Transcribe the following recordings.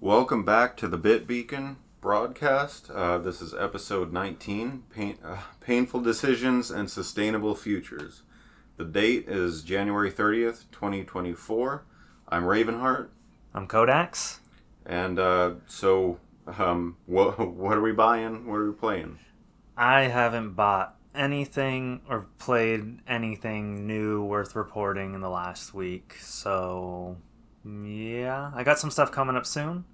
Welcome back to the Bit Beacon broadcast. This is episode 19, Painful Decisions and Sustainable Futures. The date is January 30th, 2024. I'm Ravenheart. I'm Kodax. And what are we buying? What are we playing? I haven't bought anything or played anything new worth reporting in the last week. So, yeah, I got some stuff coming up soon.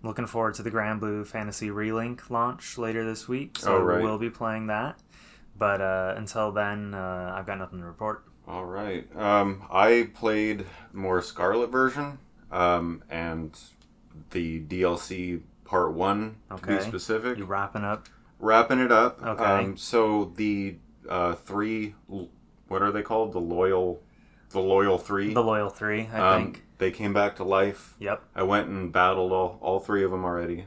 Looking forward to the Grand Blue Fantasy Relink launch later this week, so we'll be playing that. But until then, I've got nothing to report. All right. I played more Scarlet version and the DLC Part 1, to be specific. You wrapping it up? Okay. So the three, what are they called? The Loyal 3? The Loyal 3, I think. They came back to life. Yep. I went and battled all three of them already.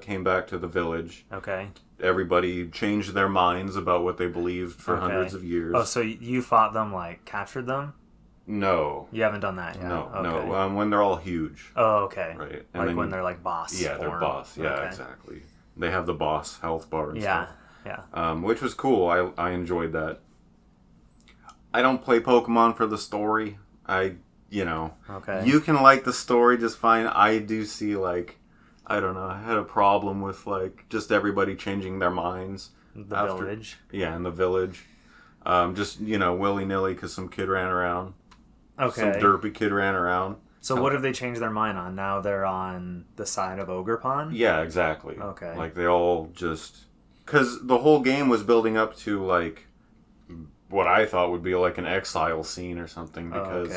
Came back to the village. Okay. Everybody changed their minds about what they believed for hundreds of years. Oh, so you fought them, captured them? No. You haven't done that yet? No. When they're all huge. Oh, okay. Right. And when they're boss Yeah, form. they're boss. Yeah, exactly. They have the boss health bar and stuff. Yeah. Which was cool. I enjoyed that. I don't play Pokemon for the story. You can like the story just fine. I do see, I don't know, I had a problem with, just everybody changing their minds. Village. Yeah, in the village. Just, willy-nilly because some kid ran around. Okay. Some derpy kid ran around. So what have they changed their mind on? Now they're on the side of Ogerpon? Yeah, exactly. Okay. They all just... Because the whole game was building up to, what I thought would be, an exile scene or something. Because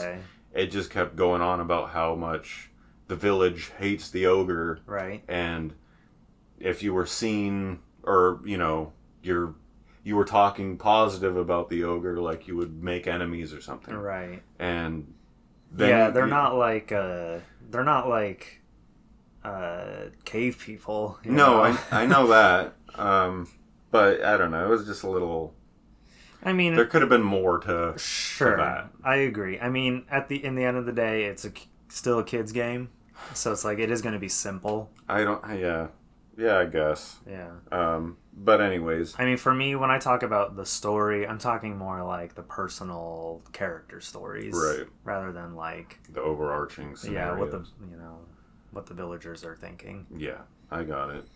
it just kept going on about how much the village hates the ogre. Right. And if you were seen, or, you were talking positive about the ogre, you would make enemies or something. Right. And then... they're not cave people. No, I know that. But I don't know. It was just a little... I mean... There could have been more to that. I agree. I mean, in the end of the day, it's still a kid's game. So it's it is going to be simple. Yeah, I guess. Yeah. But anyways. I mean, for me, when I talk about the story, I'm talking more the personal character stories. Right. Rather than the overarching scenarios. Yeah, what the villagers are thinking. Yeah, I got it.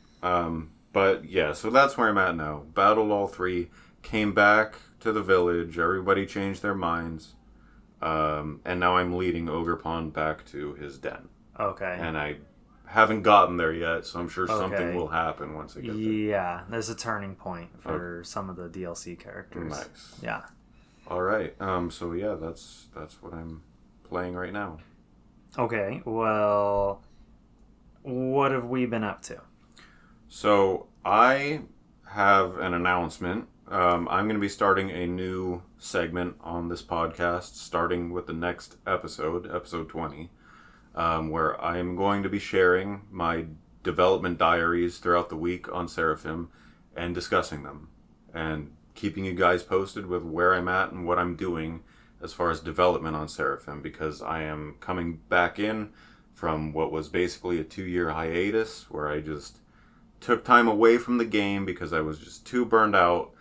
But yeah, so that's where I'm at now. Battled all three, came back to the village, everybody changed their minds, and now I'm leading Ogerpon back to his den. Okay. And I haven't gotten there yet, so I'm sure something will happen once I get there. Yeah, there's a turning point for some of the DLC characters. Nice. Yeah. All right. So yeah, that's what I'm playing right now. Okay. Well, what have we been up to? So I have an announcement. I'm going to be starting a new segment on this podcast, starting with the next episode 20, where I am going to be sharing my development diaries throughout the week on Seraphim and discussing them and keeping you guys posted with where I'm at and what I'm doing as far as development on Seraphim, because I am coming back in from what was basically a 2-year hiatus where I just took time away from the game because I was just too burned out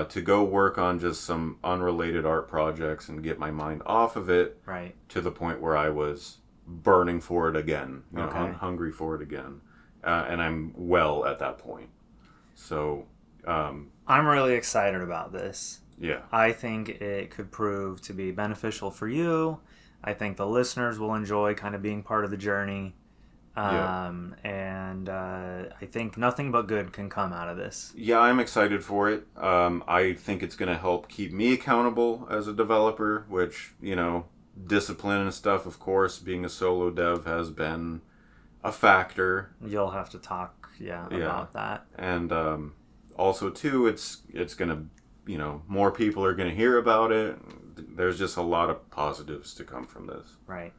to go work on just some unrelated art projects and get my mind off of it. Right. To the point where I was burning for it again, hungry for it again. And I'm well at that point. So... I'm really excited about this. Yeah. I think it could prove to be beneficial for you. I think the listeners will enjoy kind of being part of the journey. And I think nothing but good can come out of this. Yeah, I'm excited for it. I think it's going to help keep me accountable as a developer, which, discipline and stuff, of course, being a solo dev has been a factor. You'll have to talk, about that. And also, too, it's going to more people are going to hear about it. There's just a lot of positives to come from this. Right.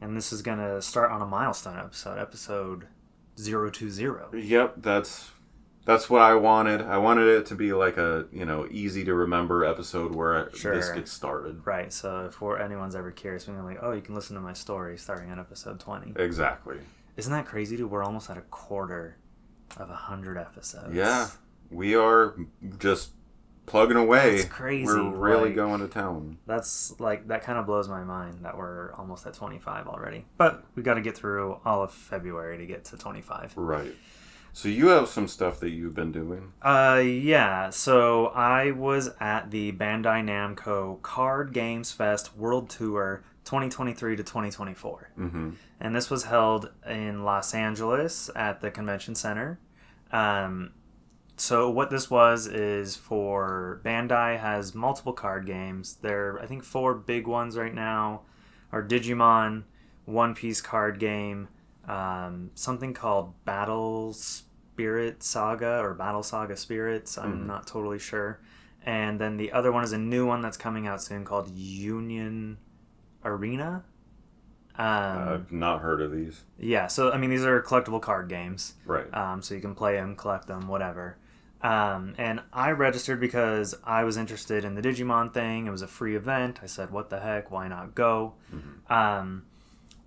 And this is going to start on a milestone episode 020. Yep, that's what I wanted. I wanted it to be like a, easy to remember episode where this gets started. Right, so if anyone's ever curious, we're going to be like, you can listen to my story starting on episode 20. Exactly. Isn't that crazy, dude? We're almost at a quarter of 100 episodes. Yeah, we are just plugging away. That's crazy. We're really going to town. That's that kind of blows my mind that we're almost at 25 already. But we got to get through all of February to get to 25. Right. So you have some stuff that you've been doing. Yeah. So I was at the Bandai Namco Card Games Fest World Tour 2023 to 2024. Mm-hmm. And this was held in Los Angeles at the Convention Center. So what this is for Bandai has multiple card games. There are, I think, 4 big ones right now are Digimon, One Piece card game, something called Battle Spirit Saga or Battle Saga Spirits. I'm not totally sure. And then the other one is a new one that's coming out soon called Union Arena. I've not heard of these. Yeah, so these are collectible card games. Right. So you can play them, collect them, whatever. And I registered because I was interested in the Digimon thing. It was a free event. I said, what the heck? Why not go? Mm-hmm.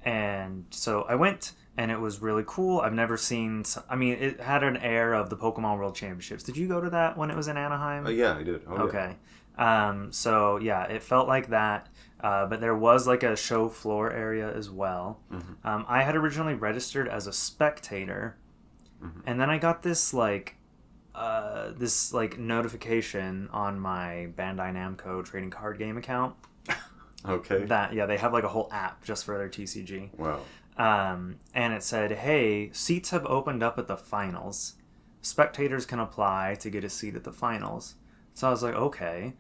And so I went, and it was really cool. I've never seen... it had an air of the Pokemon World Championships. Did you go to that when it was in Anaheim? Yeah, I did. Okay. Yeah. So, yeah, it felt like that. But there was like a show floor area as well. Mm-hmm. I had originally registered as a spectator. Mm-hmm. And then I got this notification on my Bandai Namco trading card game account. Okay. They have like a whole app just for their TCG. Wow. And it said, hey, seats have opened up at the finals. Spectators can apply to get a seat at the finals. So I was like, okay,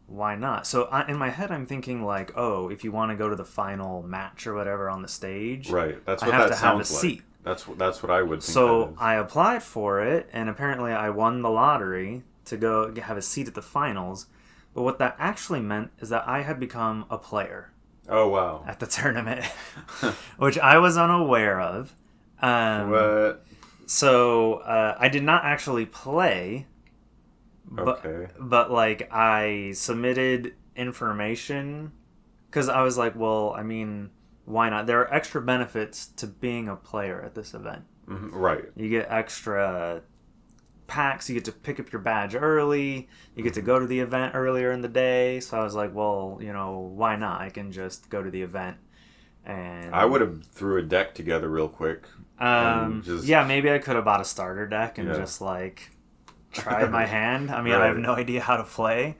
why not? So in my head, I'm thinking like, if you want to go to the final match or whatever on the stage, right? That's what I have that to have a sounds like. seat. That's what I would think. So I applied for it, and apparently I won the lottery to go have a seat at the finals. But what that actually meant is that I had become a player. Oh, wow. At the tournament, which I was unaware of. What? So I did not actually play, but like I submitted information because I was like, well, why not? There are extra benefits to being a player at this event. Mm-hmm. Right. You get extra packs. You get to pick up your badge early. You get to go to the event earlier in the day. So I was like, well, why not? I can just go to the event. And I would have threw a deck together real quick. Yeah, maybe I could have bought a starter deck and just like tried my hand. Right. I have no idea how to play.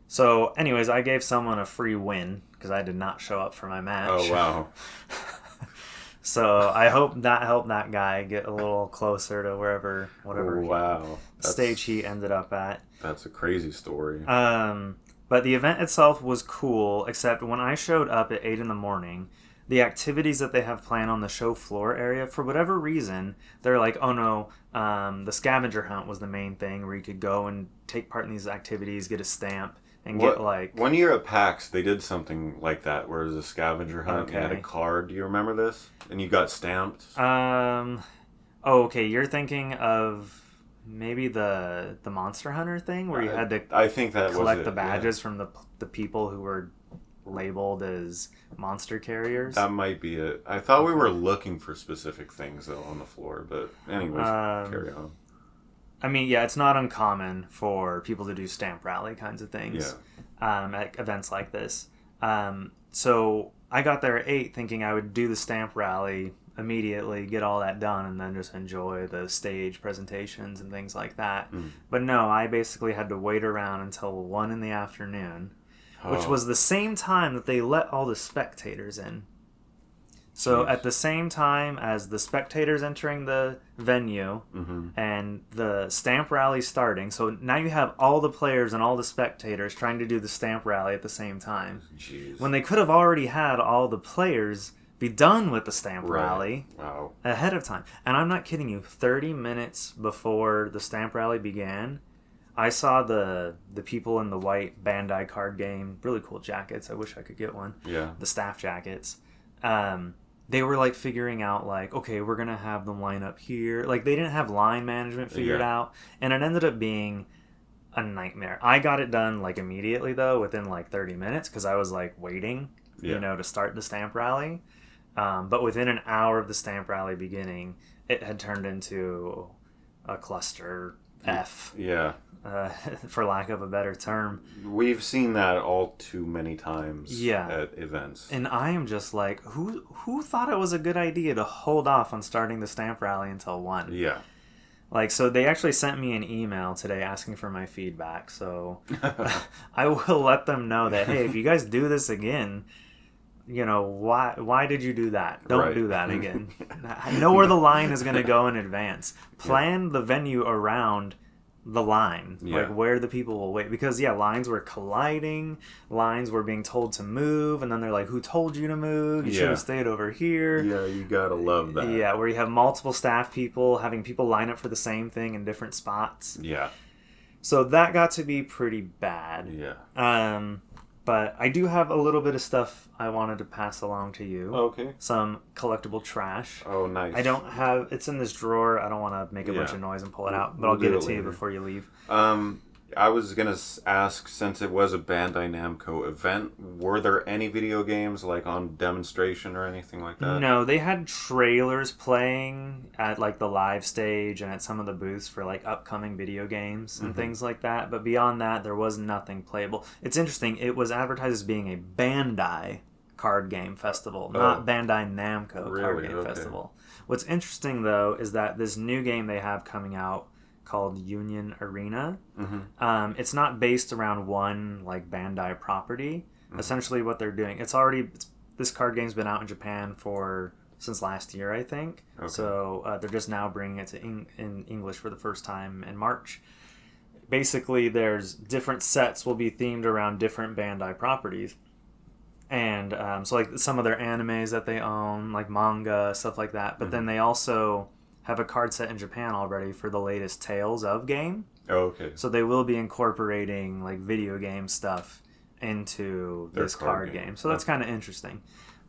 So anyways, I gave someone a free win because I did not show up for my match. Oh, wow. So I hope that helped that guy get a little closer to whatever stage he ended up at. That's a crazy story. But the event itself was cool, except when I showed up at 8 in the morning, the activities that they have planned on the show floor area, for whatever reason, they're like, oh no, the scavenger hunt was the main thing where you could go and take part in these activities, get a stamp, and get like... One year at PAX, they did something like that, where it was a scavenger hunt, and you had a card. Do you remember this? And you got stamped? Okay, you're thinking of... Maybe the Monster Hunter thing where you had to I think that collect the badges from the people who were labeled as monster carriers. That might be it. I thought we were looking for specific things though on the floor, but anyways, carry on. It's not uncommon for people to do stamp rally kinds of things at events like this. So I got there at 8 thinking I would do the stamp rally immediately, get all that done, and then just enjoy the stage presentations and things like that. But no, I basically had to wait around until 1 in the afternoon, which was the same time that they let all the spectators in. So at the same time as the spectators entering the venue and the stamp rally starting, so now you have all the players and all the spectators trying to do the stamp rally at the same time. Jeez. When they could have already had all the players be done with the stamp rally ahead of time. And I'm not kidding you, 30 minutes before the stamp rally began, I saw the people in the white Bandai card game, really cool jackets. I wish I could get one. Yeah. The staff jackets. They were like figuring out like, okay, we're gonna have them line up here. Like they didn't have line management figured out, and it ended up being a nightmare. I got it done like immediately though, within like 30 minutes, because I was like waiting, to start the stamp rally. But within an hour of the stamp rally beginning, it had turned into a cluster F. Yeah. For lack of a better term. We've seen that all too many times at events. And I am just like, who thought it was a good idea to hold off on starting the stamp rally until 1? Yeah. Like, so they actually sent me an email today asking for my feedback. So I will let them know that, hey, if you guys do this again, why did you do that? Don't do that again. Know where the line is going to go in advance. Plan the venue around the line, like where the people will wait, because lines were colliding, lines were being told to move, and then they're like, who told you to move? You should have stayed over here. You gotta love that. Where you have multiple staff people having people line up for the same thing in different spots. So that got to be pretty bad. But I do have a little bit of stuff I wanted to pass along to you. Okay. Some collectible trash. Oh, nice. I don't have... It's in this drawer. I don't want to make a bunch of noise and pull it out, but I'll give it to you before you leave. I was going to ask, since it was a Bandai Namco event, were there any video games like on demonstration or anything like that? No, they had trailers playing at like the live stage and at some of the booths for like upcoming video games and things like that. But beyond that, there was nothing playable. It's interesting. It was advertised as being a Bandai card game festival, not Bandai Namco card game festival. What's interesting though is that this new game they have coming out called Union Arena. It's not based around one like Bandai property. Essentially what they're doing, this card game's been out in Japan since last year, I think. So they're just now bringing it to in English for the first time in March. Basically there's different sets will be themed around different Bandai properties. And so like some of their animes that they own, like manga, stuff like that. But then they also have a card set in Japan already for the latest Tales of game. So they will be incorporating like video game stuff into this card game. So that's kind of interesting.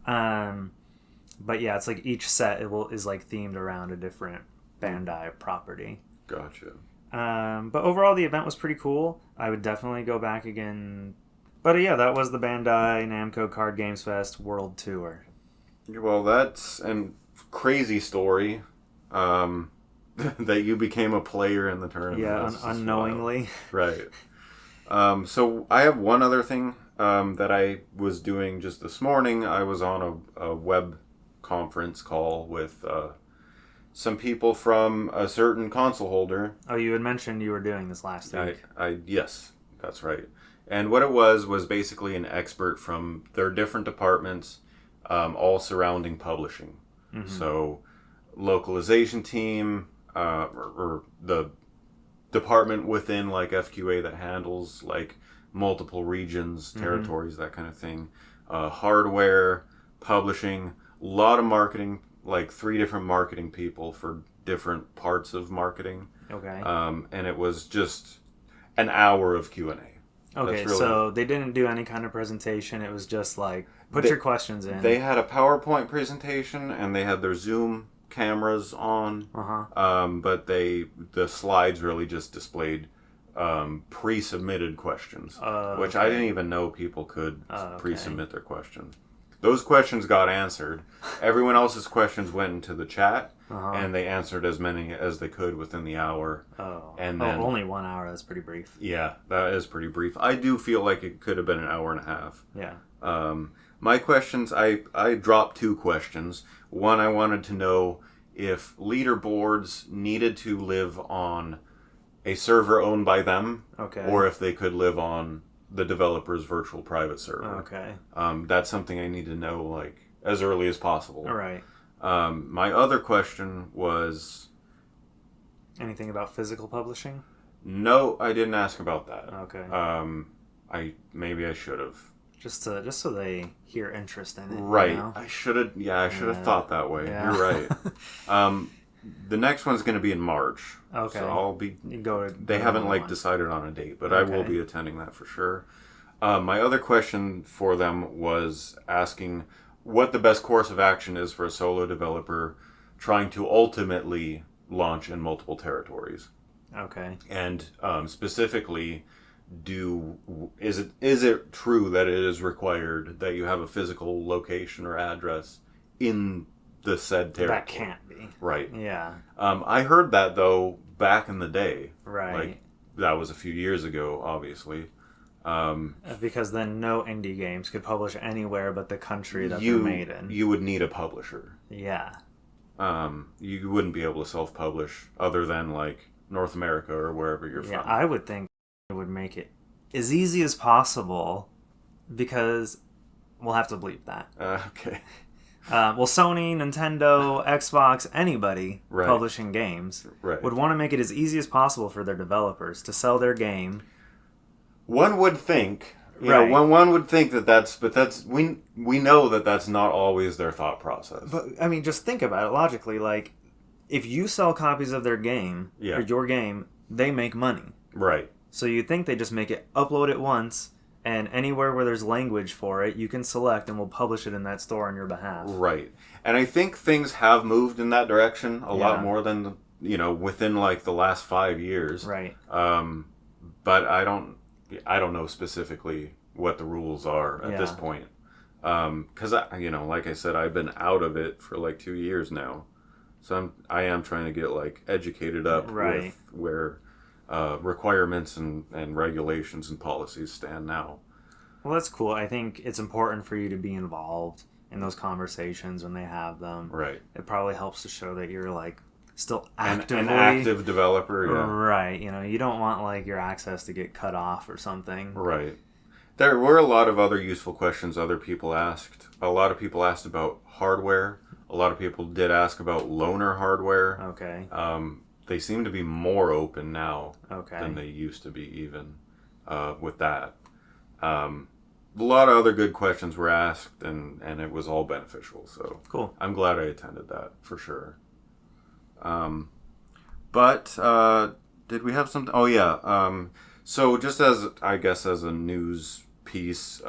But it's like each set is like themed around a different Bandai property. Gotcha. But overall the event was pretty cool. I would definitely go back again. But that was the Bandai Namco Card Games Fest World Tour. Well, that's a crazy story. That you became a player in the tournament. Unknowingly. Right. So I have one other thing that I was doing just this morning. I was on a web conference call with some people from a certain console holder. Oh, you had mentioned you were doing this last week. Yes, that's right. And what it was basically an expert from their different departments, all surrounding publishing. So localization team, or the department within like FQA that handles like multiple regions, territories, that kind of thing. Hardware, publishing, a lot of marketing, like 3 different marketing people for different parts of marketing. And it was just an hour of Q&A. So they didn't do any kind of presentation. It was just like, put your questions in. They had a PowerPoint presentation and they had their Zoom cameras on, but the slides really just displayed pre-submitted questions, which I didn't even know people could pre-submit their questions. Those questions got answered. Everyone else's questions went into the chat, and they answered as many as they could within the hour. And then only 1 hour. That's pretty brief. Yeah, that is pretty brief. I do feel like it could have been an hour and a half. Yeah. My questions, I dropped 2 questions. One, I wanted to know if leaderboards needed to live on a server owned by them, or if they could live on the developer's virtual private server. That's something I need to know like as early as possible. All right. My other question was... Anything about physical publishing? No, I didn't ask about that. Maybe I should have. Just so they hear interest in it. Right. You know? I should have thought that way. Yeah. You're right. The next one's going to be in March. Okay. So I'll be. They haven't decided on a date, but I will be attending that for sure. My other question for them was asking what the best course of action is for a solo developer trying to ultimately launch in multiple territories. Okay. And specifically, is it true that it is required that you have a physical location or address in the said territory? That can't be. Right. Yeah. I heard that though back in the day. Right. Like that was a few years ago, obviously. Because then no indie games could publish anywhere but the country that they're made in. You would need a publisher. Yeah. You wouldn't be able to self-publish other than like North America or wherever you're from. Yeah, I would think it would make it as easy as possible because we'll have to bleep that. Okay. Well, Sony, Nintendo, Xbox, anybody Right. publishing games Right. would want to make it as easy as possible for their developers to sell their game. One would think, Right. one would think but we know that that's not always their thought process. But, I mean, just think about it logically. Like, if you sell copies of their game, Yeah. or your game, they make money. Right. So you'd think they just make it, upload it once, and anywhere where there's language for it, you can select and we'll publish it in that store on your behalf. Right. And I think things have moved in that direction a lot more than, within like the last 5 years. Right. But I don't know specifically what the rules are at this point. Because, like I said, I've been out of it for like 2 years now. So I am trying to get like educated up with where requirements and regulations and policies stand now. Well, that's cool. I think it's important for you to be involved in those conversations when they have them. Right. It probably helps to show that you're like still actively an active developer. Yeah. Right. You don't want like your access to get cut off or something. Right. There were a lot of other useful questions other people asked. A lot of people asked about hardware. A lot of people did ask about loaner hardware. Okay. They seem to be more open now Okay. than they used to be even with that. A lot of other good questions were asked, and it was all beneficial. So Cool. I'm glad I attended that for sure. But did we have something? Oh yeah. So just as a news piece,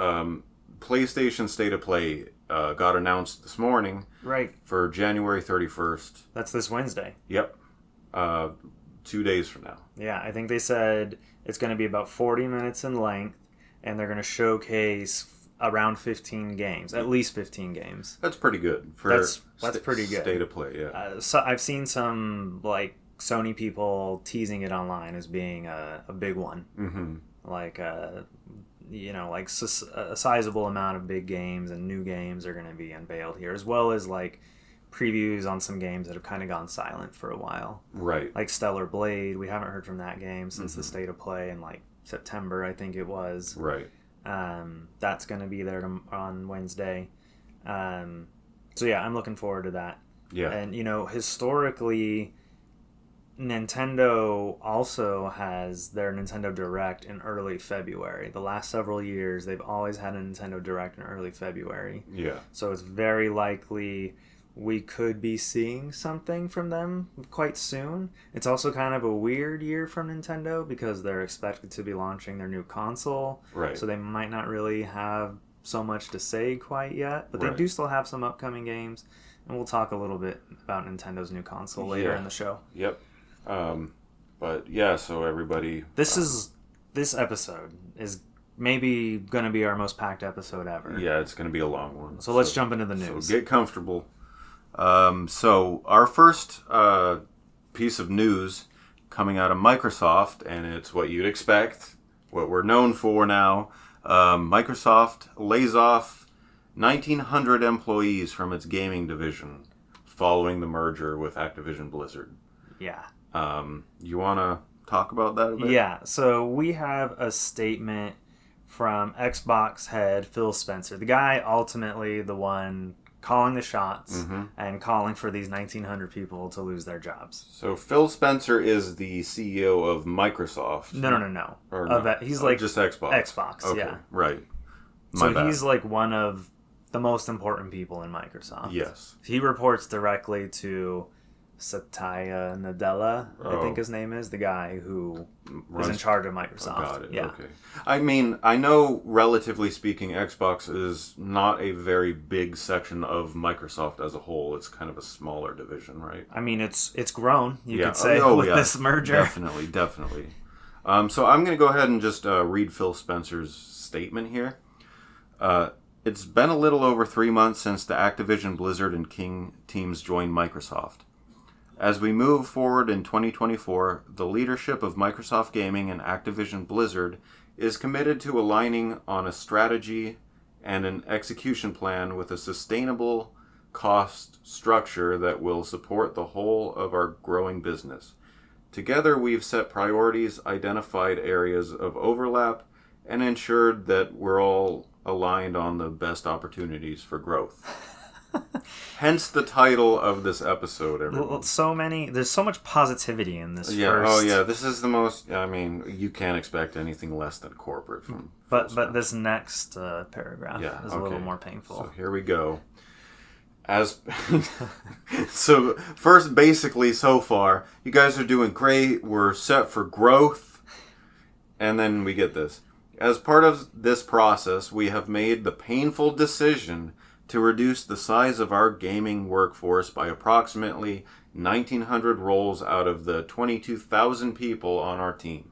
PlayStation State of Play got announced this morning. Right. For January 31st. That's this Wednesday. Yep. 2 days from now. Yeah, I think they said it's going to be about 40 minutes in length, and they're going to showcase around 15 games, at least 15 games. That's pretty good. That's pretty good. State of Play, yeah. So I've seen some like Sony people teasing it online as being a big one. Mm-hmm. Like a sizable amount of big games and new games are going to be unveiled here, as well as like previews on some games that have kind of gone silent for a while. Right. Like Stellar Blade, we haven't heard from that game since the State of Play in like September, I think it was. Right. That's going to be there on Wednesday. So yeah, I'm looking forward to that. Yeah. And historically, Nintendo also has their Nintendo Direct in early February. The last several years, they've always had a Nintendo Direct in early February. Yeah. So it's very likely we could be seeing something from them quite soon. It's also kind of a weird year from Nintendo because they're expected to be launching their new console. Right. So they might not really have so much to say quite yet, but they do still have some upcoming games. And we'll talk a little bit about Nintendo's new console later in the show. Yep. But yeah, so everybody... This episode is maybe going to be our most packed episode ever. Yeah, it's going to be a long one. So let's jump into the news. So get comfortable. So our first piece of news coming out of Microsoft, and it's what you'd expect, what we're known for now. Microsoft lays off 1,900 employees from its gaming division following the merger with Activision Blizzard. Yeah. You want to talk about that a bit? Yeah, so we have a statement from Xbox head Phil Spencer, the guy ultimately the one calling the shots and calling for these 1,900 people to lose their jobs. So Phil Spencer is the CEO of Microsoft. No. Or no. He's like just Xbox. Xbox, okay, yeah. Right. So he's like one of the most important people in Microsoft. Yes. He reports directly to Satya Nadella, I think his name is, the guy who is in charge of Microsoft. Got it. Yeah. Okay. I mean, I know, relatively speaking, Xbox is not a very big section of Microsoft as a whole. It's kind of a smaller division, right? I mean, it's grown, you could say, with this merger. Definitely. So I'm going to go ahead and just read Phil Spencer's statement here. It's been a little over 3 months since the Activision Blizzard and King teams joined Microsoft. As we move forward in 2024, the leadership of Microsoft Gaming and Activision Blizzard is committed to aligning on a strategy and an execution plan with a sustainable cost structure that will support the whole of our growing business. Together, we've set priorities, identified areas of overlap, and ensured that we're all aligned on the best opportunities for growth. Hence the title of this episode, everyone. There's so much positivity in this yeah, first. Oh yeah, this is the most, I mean, you can't expect anything less than corporate from But this next paragraph is a little more painful. So here we go. So first, basically, so far, you guys are doing great. We're set for growth. And then we get this. As part of this process, we have made the painful decision to reduce the size of our gaming workforce by approximately 1,900 roles out of the 22,000 people on our team.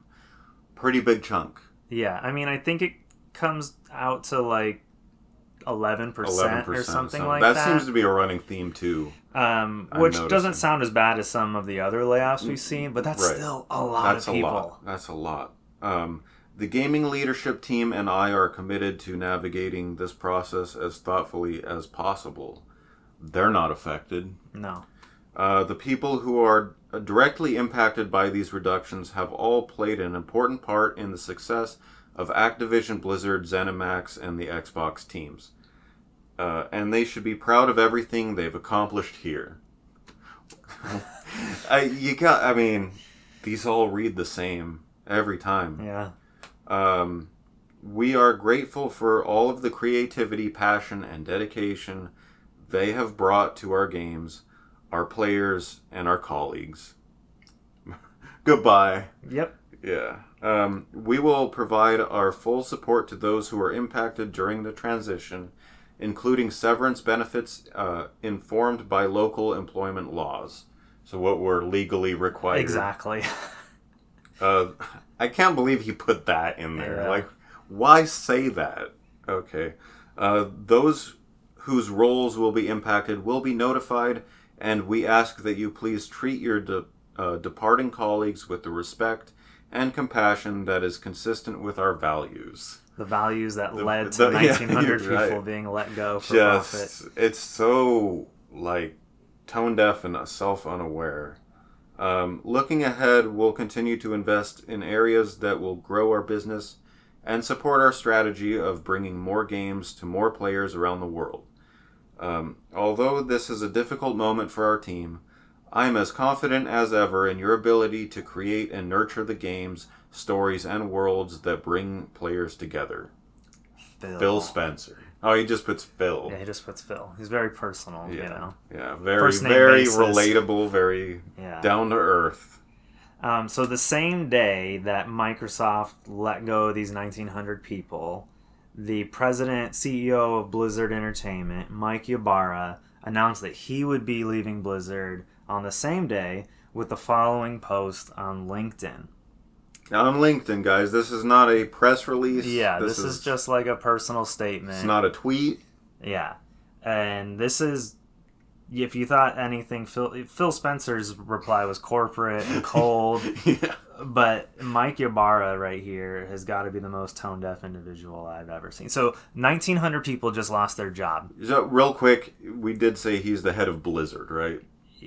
Pretty big chunk. Yeah, I mean, I think it comes out to like 11% or something like that. That seems to be a running theme too. Which doesn't sound as bad as some of the other layoffs we've seen, but that's still a lot of people. That's a lot. The gaming leadership team and I are committed to navigating this process as thoughtfully as possible. They're not affected. No. The people who are directly impacted by these reductions have all played an important part in the success of Activision Blizzard, ZeniMax, and the Xbox teams. And they should be proud of everything they've accomplished here. These all read the same every time. Yeah. We are grateful for all of the creativity, passion, and dedication they have brought to our games, our players, and our colleagues. Goodbye. Yep. Yeah. We will provide our full support to those who are impacted during the transition, including severance benefits informed by local employment laws. So what we're legally required. Exactly. I can't believe he put that in there. Yeah. Like, why say that? Okay. Those whose roles will be impacted will be notified, and we ask that you please treat your departing colleagues with the respect and compassion that is consistent with our values. The values that led to 1,900 people being let go for profit. It's so, like, tone deaf and self-unaware. Looking ahead, we'll continue to invest in areas that will grow our business and support our strategy of bringing more games to more players around the world. Although this is a difficult moment for our team, I am as confident as ever in your ability to create and nurture the games, stories, and worlds that bring players together. Phil Spencer. Oh, he just puts Phil. Yeah, he just puts Phil. He's very personal, you know. Yeah, very relatable, very down to earth. So the same day that Microsoft let go of these 1,900 people, the president, CEO of Blizzard Entertainment, Mike Ybarra, announced that he would be leaving Blizzard on the same day with the following post on LinkedIn. Now, on LinkedIn, guys, this is not a press release. Yeah, this is just like a personal statement. It's not a tweet. Yeah. And this is, if you thought anything, Phil Spencer's reply was corporate and cold. Yeah. But Mike Ybarra right here has got to be the most tone-deaf individual I've ever seen. So 1,900 people just lost their job. So, real quick, we did say he's the head of Blizzard, right?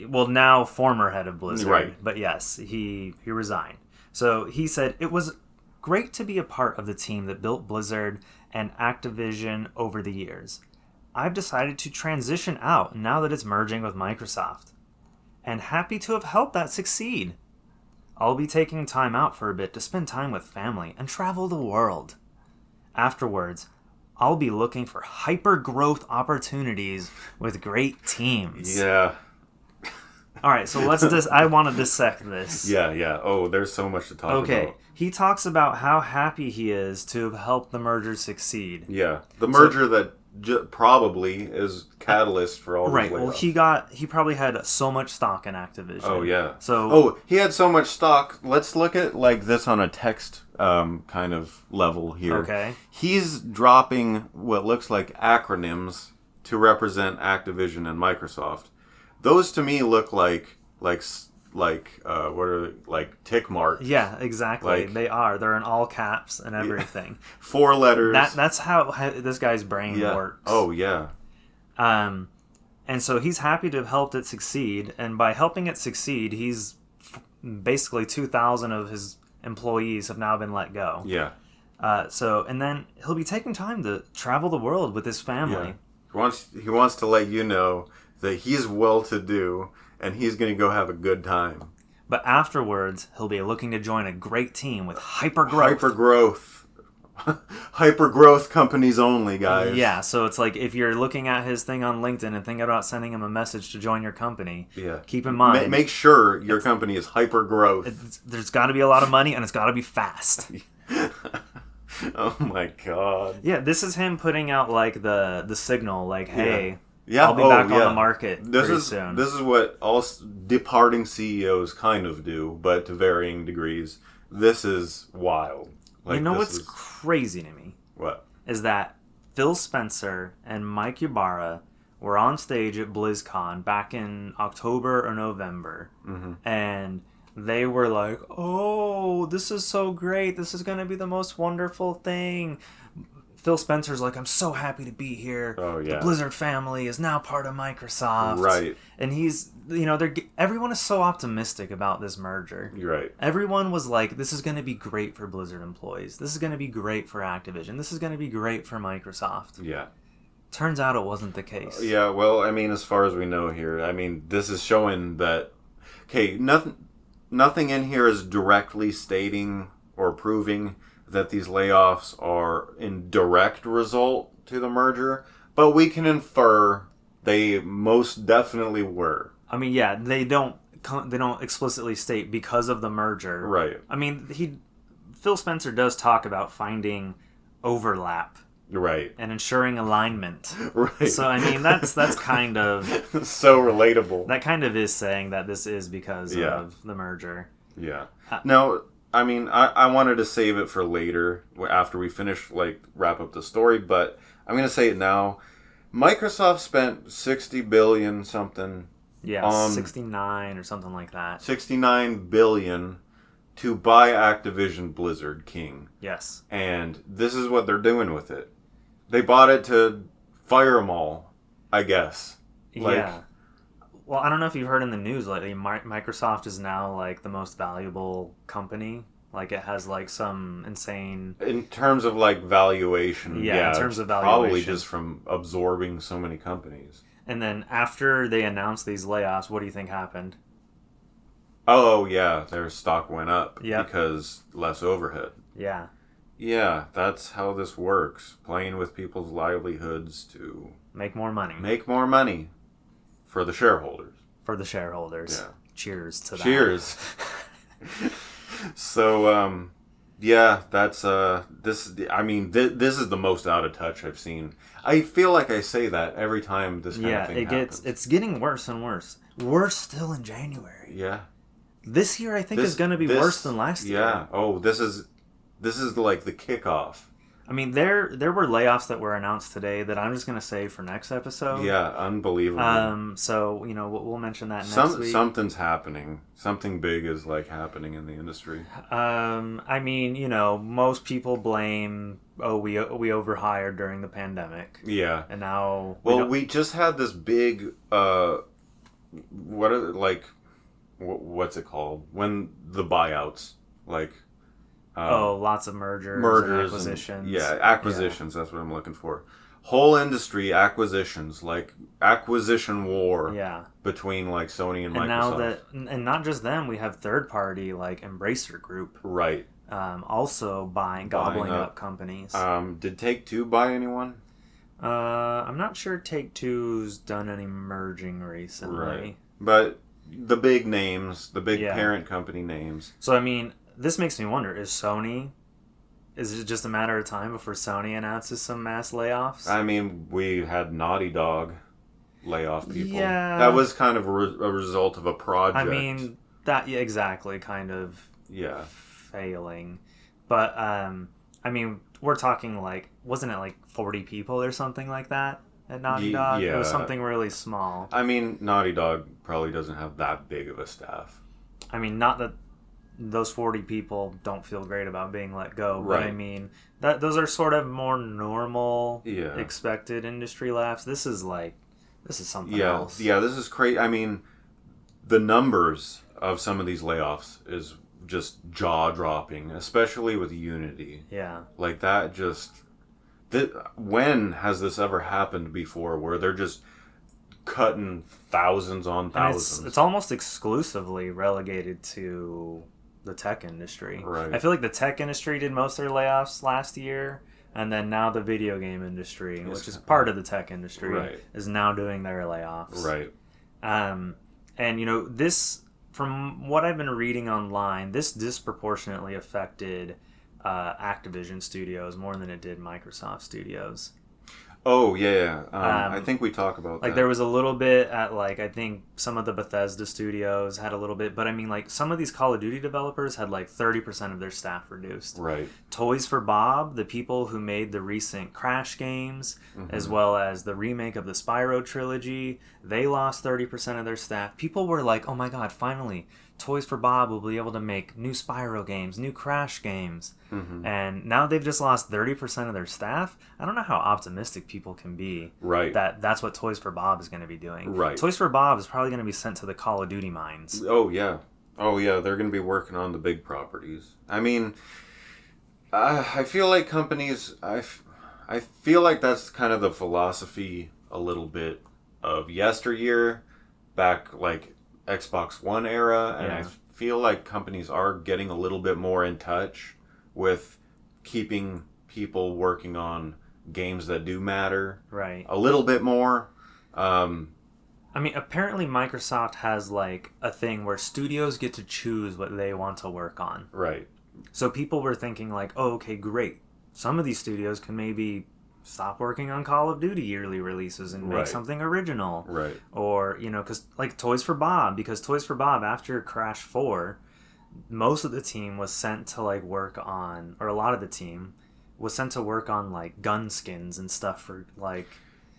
Well, now former head of Blizzard. Right. But yes, he resigned. So he said, "It was great to be a part of the team that built Blizzard and Activision over the years. I've decided to transition out now that it's merging with Microsoft. And happy to have helped that succeed. I'll be taking time out for a bit to spend time with family and travel the world. Afterwards, I'll be looking for hyper-growth opportunities with great teams." Yeah. All right, so I want to dissect this. Yeah. Oh, there's so much to talk about. Okay, he talks about how happy he is to have helped the merger succeed. Yeah, the merger that probably is catalyst for all right. these layoffs. Well, he probably had so much stock in Activision. Oh yeah. So he had so much stock. Let's look at like this on a text kind of level here. Okay. He's dropping what looks like acronyms to represent Activision and Microsoft. Those to me look like what are they, like tick marks? Yeah, exactly. Like, they are. They're in all caps and everything. 4 letters. That's how this guy's brain works. Oh yeah. And so he's happy to have helped it succeed, and by helping it succeed, he's basically 2,000 of his employees have now been let go. Yeah. And then he'll be taking time to travel the world with his family. Yeah. He wants to let you know that he's well-to-do and he's going to go have a good time. But afterwards, he'll be looking to join a great team with hypergrowth. Hypergrowth companies only, guys. Yeah, so it's like if you're looking at his thing on LinkedIn and thinking about sending him a message to join your company, keep in mind... Make sure your company is hypergrowth. There's got to be a lot of money and it's got to be fast. Oh my god. Yeah, this is him putting out like the signal, like, hey... Yeah, I'll be back on the market soon. This is what all departing CEOs kind of do, but to varying degrees. This is wild. Like, you know what's crazy to me? What? Is that Phil Spencer and Mike Ybarra were on stage at BlizzCon back in October or November, and they were like, oh, this is so great. This is going to be the most wonderful thing. Phil Spencer's like, I'm so happy to be here. Oh, yeah. The Blizzard family is now part of Microsoft. Right. And he's, everyone is so optimistic about this merger. You're right. Everyone was like, this is going to be great for Blizzard employees. This is going to be great for Activision. This is going to be great for Microsoft. Yeah. Turns out it wasn't the case. Yeah, well, I mean, as far as we know here, I mean, this is showing that, okay, nothing in here is directly stating or proving that these layoffs are in direct result to the merger, but we can infer they most definitely were. I mean, yeah, they don't explicitly state because of the merger. Right. I mean, Phil Spencer does talk about finding overlap. Right. And ensuring alignment. Right. So, I mean, that's kind of... so relatable. That kind of is saying that this is because of the merger. Yeah. Now, I mean, I wanted to save it for later, after we finish, wrap up the story, but I'm going to say it now. Microsoft spent $60 billion something. Yeah, 69 or something like that. $69 billion to buy Activision Blizzard King. Yes. And this is what they're doing with it. They bought it to fire them all, I guess. Yeah. Well, I don't know if you've heard in the news lately, Microsoft is now, the most valuable company. It has, some insane... In terms of, valuation. Yeah, in terms of valuation. Probably just from absorbing so many companies. And then after they announced these layoffs, what do you think happened? Oh, yeah, their stock went up. Yep. Because less overhead. Yeah. Yeah, that's how this works. Playing with people's livelihoods to... Make more money. Make more money. For the shareholders. For the shareholders. Yeah. Cheers to that. Cheers. So, yeah, that's, this is the most out of touch I've seen. I feel like I say that every time this kind of thing happens. It's getting worse and worse. Worse still in January. Yeah. This year, I think, is going to be worse than last year. Yeah. Oh, this is the kickoff. I mean, there were layoffs that were announced today that I'm just going to save for next episode. Yeah, unbelievable. So, we'll mention that next week. Something's happening. Something big is, happening in the industry. I mean, most people blame, we overhired during the pandemic. Yeah. And now... we just had this big, what's it called? When the buyouts, lots of mergers and acquisitions. Acquisitions, that's what I'm looking for. Whole industry acquisitions, acquisition war between And Sony and Microsoft. now and not just them, we have third party Embracer Group. Right. Also gobbling up companies. Did Take-Two buy anyone? I'm not sure Take-Two's done any merging recently. Right. But the big names, the big Yeah. parent company names. So, I mean, this makes me wonder, is it just a matter of time before Sony announces some mass layoffs? I mean, we had Naughty Dog lay off people. Yeah. That was kind of a result of a project. I mean, yeah, exactly, kind of failing. But, I mean, we're talking like, wasn't it like 40 people or something like that at Naughty Dog? Yeah. It was something really small. I mean, Naughty Dog probably doesn't have that big of a staff. I mean, not that those 40 people don't feel great about being let go, but I mean, those are sort of more normal, expected industry laughs. This is something else. Yeah, this is crazy. I mean, the numbers of some of these layoffs is just jaw-dropping, especially with Unity. Yeah. Like, that just... when has this ever happened before, where they're just cutting thousands on thousands? And it's almost exclusively relegated to the tech industry. Right. I feel like the tech industry did most of their layoffs last year, and then now the video game industry, which is part of the tech industry, is now doing their layoffs. Right. And, you know, this... From what I've been reading online, this disproportionately affected Activision Studios more than it did Microsoft Studios. Oh, yeah. I think we talk about that. Like, there was a little bit at, like, I think some of the Bethesda studios had a little bit, but I mean, like, some of these Call of Duty developers had, like, 30% of their staff reduced. Right. Toys for Bob, the people who made the recent Crash games, as well as the remake of the Spyro trilogy, they lost 30% of their staff. People were like, oh my god, finally, Toys for Bob will be able to make new Spyro games, new Crash games. And now they've just lost 30% of their staff. I don't know how optimistic people can be that that's what Toys for Bob is going to be doing. Right. Toys for Bob is probably going to be sent to the Call of Duty mines. Oh, yeah. They're going to be working on the big properties. I mean, I feel like companies... I feel like that's kind of the philosophy a little bit of yesteryear, back, like, Xbox One era, and I feel like companies are getting a little bit more in touch with keeping people working on games that do matter. Right. A little bit more. I mean, apparently Microsoft has, like, a thing where studios get to choose what they want to work on. Right. So people were thinking, like, oh, okay, great. Some of these studios can maybe stop working on Call of Duty yearly releases and make something original. Right. Or, you know, because, like, Toys for Bob, after Crash 4, most of the team was sent to, like, work on, or a lot of the team was sent to work on, like, gun skins and stuff for, like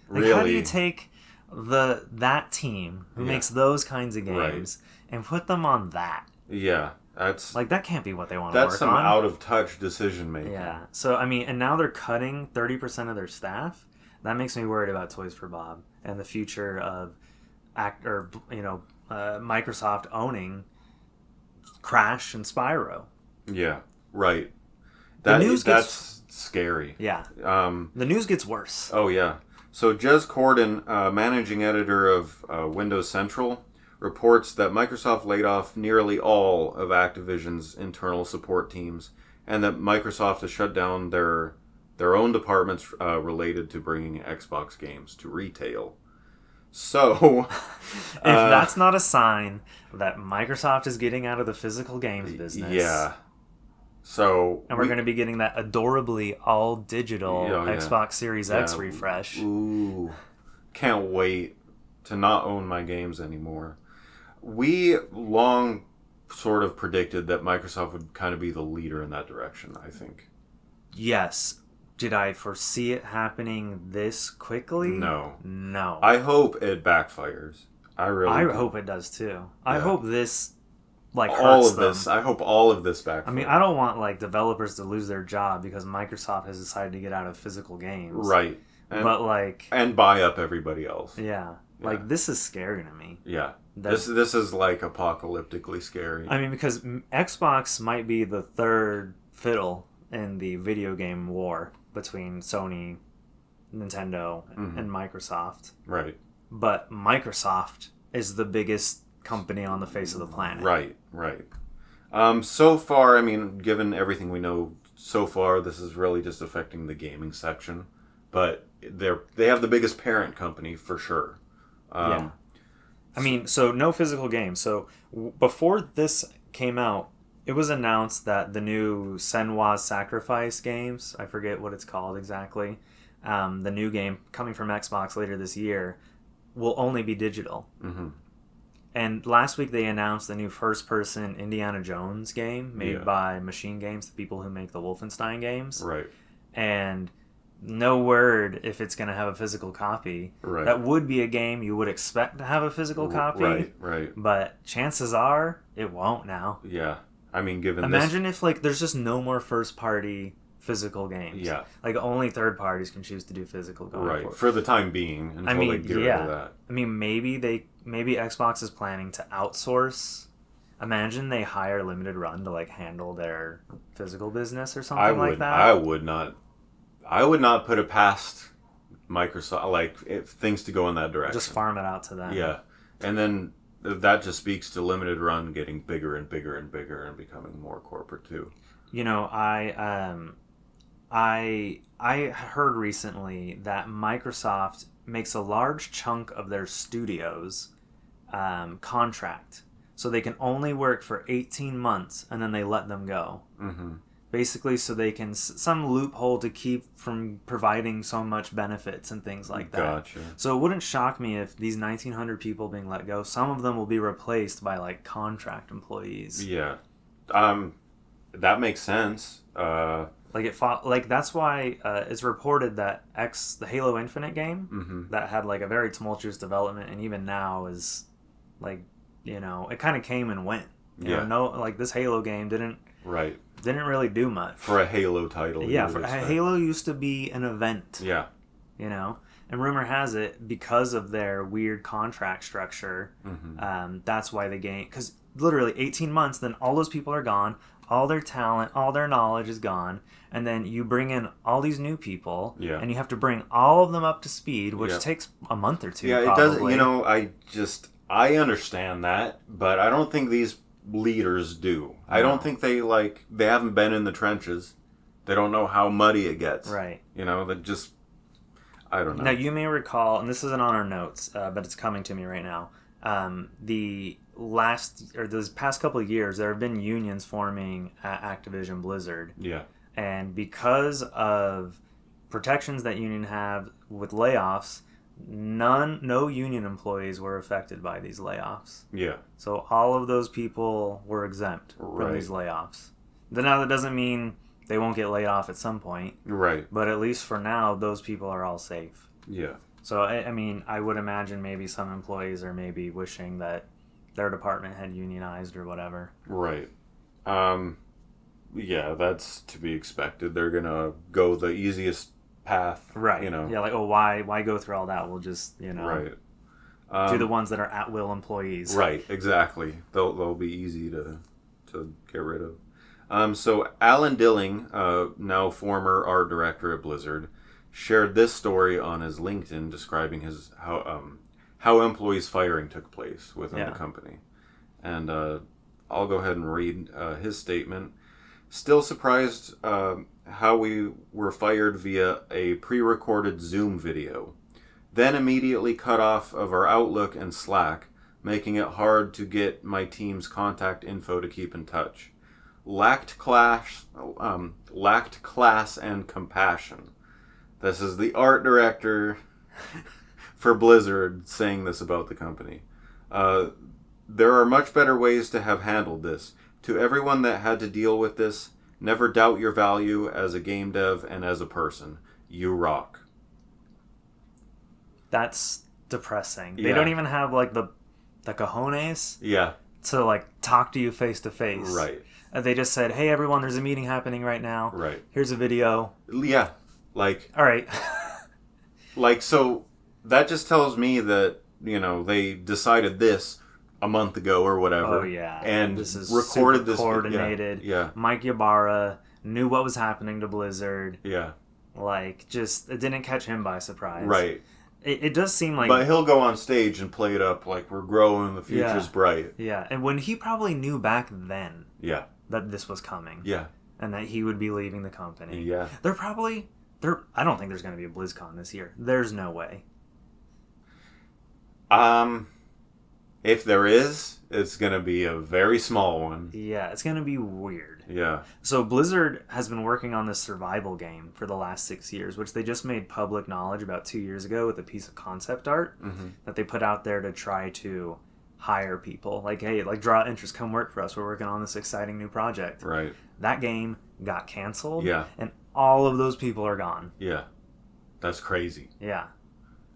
really? How do you take that team who makes those kinds of games and put them on that? Yeah. That's like, that can't be what they want to work on. That's some out of touch decision making. Yeah. So I mean, and now they're cutting 30% of their staff. That makes me worried about Toys for Bob and the future of Microsoft owning Crash and Spyro. Yeah. Right. That's scary. Yeah. The news gets worse. Oh yeah. So Jez Corden, managing editor of Windows Central, reports that Microsoft laid off nearly all of Activision's internal support teams, and that Microsoft has shut down their own departments related to bringing Xbox games to retail. So, if that's not a sign that Microsoft is getting out of the physical games business, yeah. So, and we're going to be getting that adorably all digital Xbox Series X refresh. Ooh, can't wait to not own my games anymore. We long sort of predicted that Microsoft would kind of be the leader in that direction, I think. Yes. Did I foresee it happening this quickly? No. I hope it backfires. I hope it does too. Yeah. I hope this hurts them. I hope all of this backfires. I mean, I don't want developers to lose their job because Microsoft has decided to get out of physical games. Right. And buy up everybody else. Yeah. This is scary to me. Yeah. This is apocalyptically scary. I mean, because Xbox might be the third fiddle in the video game war between Sony, Nintendo, and Microsoft. Right. But Microsoft is the biggest company on the face of the planet. Right. So far, I mean, given everything we know so far, this is really just affecting the gaming section. But they have the biggest parent company for sure. I mean, so no physical games. So before this came out, it was announced that the new Senua's Sacrifice games, I forget what it's called exactly, the new game coming from Xbox later this year, will only be digital. Mm-hmm. And last week they announced the new first-person Indiana Jones game made by Machine Games, the people who make the Wolfenstein games. Right. And no word if it's going to have a physical copy. Right. That would be a game you would expect to have a physical copy. Right. But chances are it won't now. Yeah. I mean, Imagine if like there's just no more first-party physical games. Yeah. Like only third parties can choose to do physical going Right. forward. For the time being, until they get rid of that. I mean, maybe Xbox is planning to outsource. Imagine they hire Limited Run to like handle their physical business or something like that. I would not put it past Microsoft, like if things to go in that direction. Just farm it out to them. Yeah, and then that just speaks to Limited Run getting bigger and bigger and bigger and becoming more corporate too. You know, I heard recently that Microsoft makes a large chunk of their studios contract, so they can only work for 18 months and then they let them go. Mm-hmm. Basically, so they can some loophole to keep from providing so much benefits and things like that. Gotcha. So it wouldn't shock me if these 1,900 people being let go, some of them will be replaced by like contract employees. Yeah, that makes sense. Like that's why it's reported that the Halo Infinite game Mm-hmm. that had like a very tumultuous development, and even now is like, you know, it kind of came and went. You know, like this Halo game didn't really do much for a Halo title. Yeah, Halo used to be an event. Yeah, you know, and rumor has it because of their weird contract structure. Mm-hmm. That's why the game, because literally 18 months, then all those people are gone. All their talent, all their knowledge is gone, and then you bring in all these new people, and you have to bring all of them up to speed, which takes a month or two. Yeah, probably. It doesn't. You know, I understand that, but I don't think these leaders do. No. I don't think they haven't been in the trenches. They don't know how muddy it gets. Right. You know, I don't know. Now you may recall, and this isn't on our notes, but it's coming to me right now. Those past couple of years, there have been unions forming at Activision Blizzard. Yeah. And because of protections that union have with layoffs, no union employees were affected by these layoffs. Yeah. So all of those people were exempt from these layoffs. Now that doesn't mean they won't get laid off at some point. Right. But at least for now, those people are all safe. Yeah. So, I mean, I would imagine maybe some employees are maybe wishing that their department had unionized or whatever. Right. Yeah, that's to be expected. They're going to go the easiest path. Right. You know. Yeah, like, why go through all that? We'll just, you know, do the ones that are at-will employees. Right, exactly. They'll be easy to get rid of. So Alan Dilling, now former art director at Blizzard, shared this story on his LinkedIn describing how employees firing took place within the company. And I'll go ahead and read his statement. Still surprised how we were fired via a pre-recorded Zoom video. Then immediately cut off of our Outlook and Slack, making it hard to get my team's contact info to keep in touch. Lacked class and compassion. This is the art director for Blizzard saying this about the company. There are much better ways to have handled this. To everyone that had to deal with this, never doubt your value as a game dev and as a person. You rock. That's depressing. Yeah. They don't even have like the cojones to like talk to you face to face. Right. They just said, "Hey everyone, there's a meeting happening right now. Right. Here's a video." Yeah. Like, all right. Like, so that just tells me that, you know, they decided this a month ago or whatever. Oh yeah. And this is recorded super this coordinated. Yeah. Mike Ybarra knew what was happening to Blizzard. Yeah. Like, just it didn't catch him by surprise. Right. It does seem like... But he'll go on stage and play it up like we're growing, the future's bright. Yeah, and when he probably knew back then that this was coming. Yeah. And that he would be leaving the company. Yeah. I don't think there's going to be a BlizzCon this year. There's no way. If there is, it's going to be a very small one. Yeah, it's going to be weird. Yeah. So Blizzard has been working on this survival game for the last 6 years, which they just made public knowledge about 2 years ago with a piece of concept art that they put out there to try to hire people. Like, hey, like, draw interest, come work for us. We're working on this exciting new project. Right. That game got canceled. Yeah. And all of those people are gone. Yeah. That's crazy. Yeah.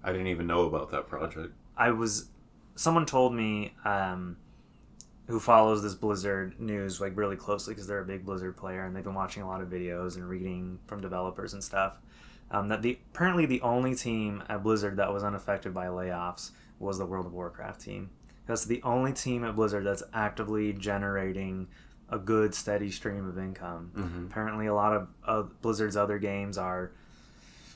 I didn't even know about that project. Someone told me, who follows this Blizzard news like really closely because they're a big Blizzard player and they've been watching a lot of videos and reading from developers and stuff, that apparently the only team at Blizzard that was unaffected by layoffs was the World of Warcraft team. That's the only team at Blizzard that's actively generating a good steady stream of income. Apparently a lot of Blizzard's other games are,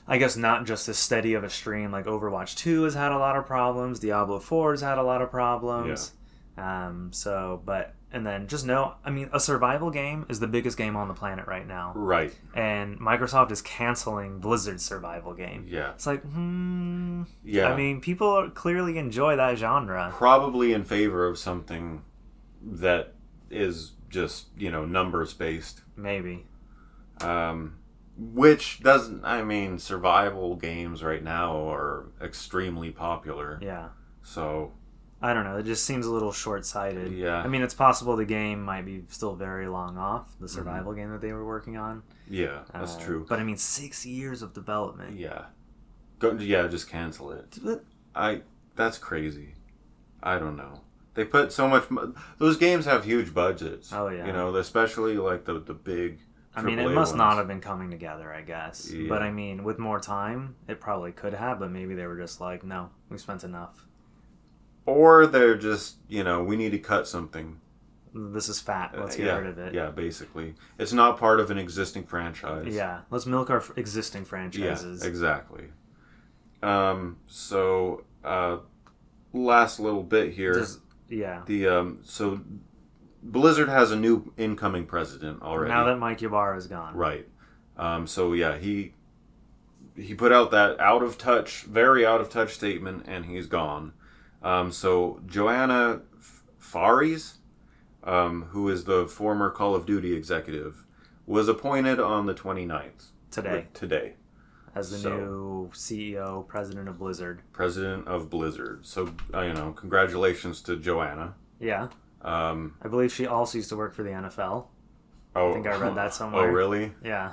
I guess, not just as steady of a stream. Like Overwatch 2 has had a lot of problems. Diablo 4 has had a lot of problems. Yeah. And then just know, I mean, a survival game is the biggest game on the planet right now. Right. And Microsoft is canceling Blizzard's survival game. Yeah. It's like, Yeah. I mean, people clearly enjoy that genre. Probably in favor of something that is just, numbers based. Maybe. Which doesn't, I mean, survival games right now are extremely popular. Yeah. So, I don't know. It just seems a little short-sighted. Yeah. I mean, it's possible the game might be still very long off, the survival game that they were working on. Yeah, that's true. But I mean, 6 years of development. Yeah. Just cancel it. That's crazy. I don't know. They put so much... Those games have huge budgets. Oh, yeah. Especially like the big... I mean, it AAA must ones. not have been coming together, I guess. Yeah. But I mean, with more time, it probably could have, but maybe they were just like, no, we spent enough. Or they're just, we need to cut something. This is fat. Let's get rid of it. Yeah, basically. It's not part of an existing franchise. Yeah, let's milk our existing franchises. Yeah, exactly. Last little bit here. So Blizzard has a new incoming president already. Now that Mike Ybarra is gone. Right. He put out that very out of touch statement, and he's gone. So Joanna Fares, who is the former Call of Duty executive, was appointed on the 29th. Today. As the new CEO, president of Blizzard. President of Blizzard. So, congratulations to Joanna. Yeah. I believe she also used to work for the NFL. Oh, I think I read that somewhere. Oh, really? Yeah.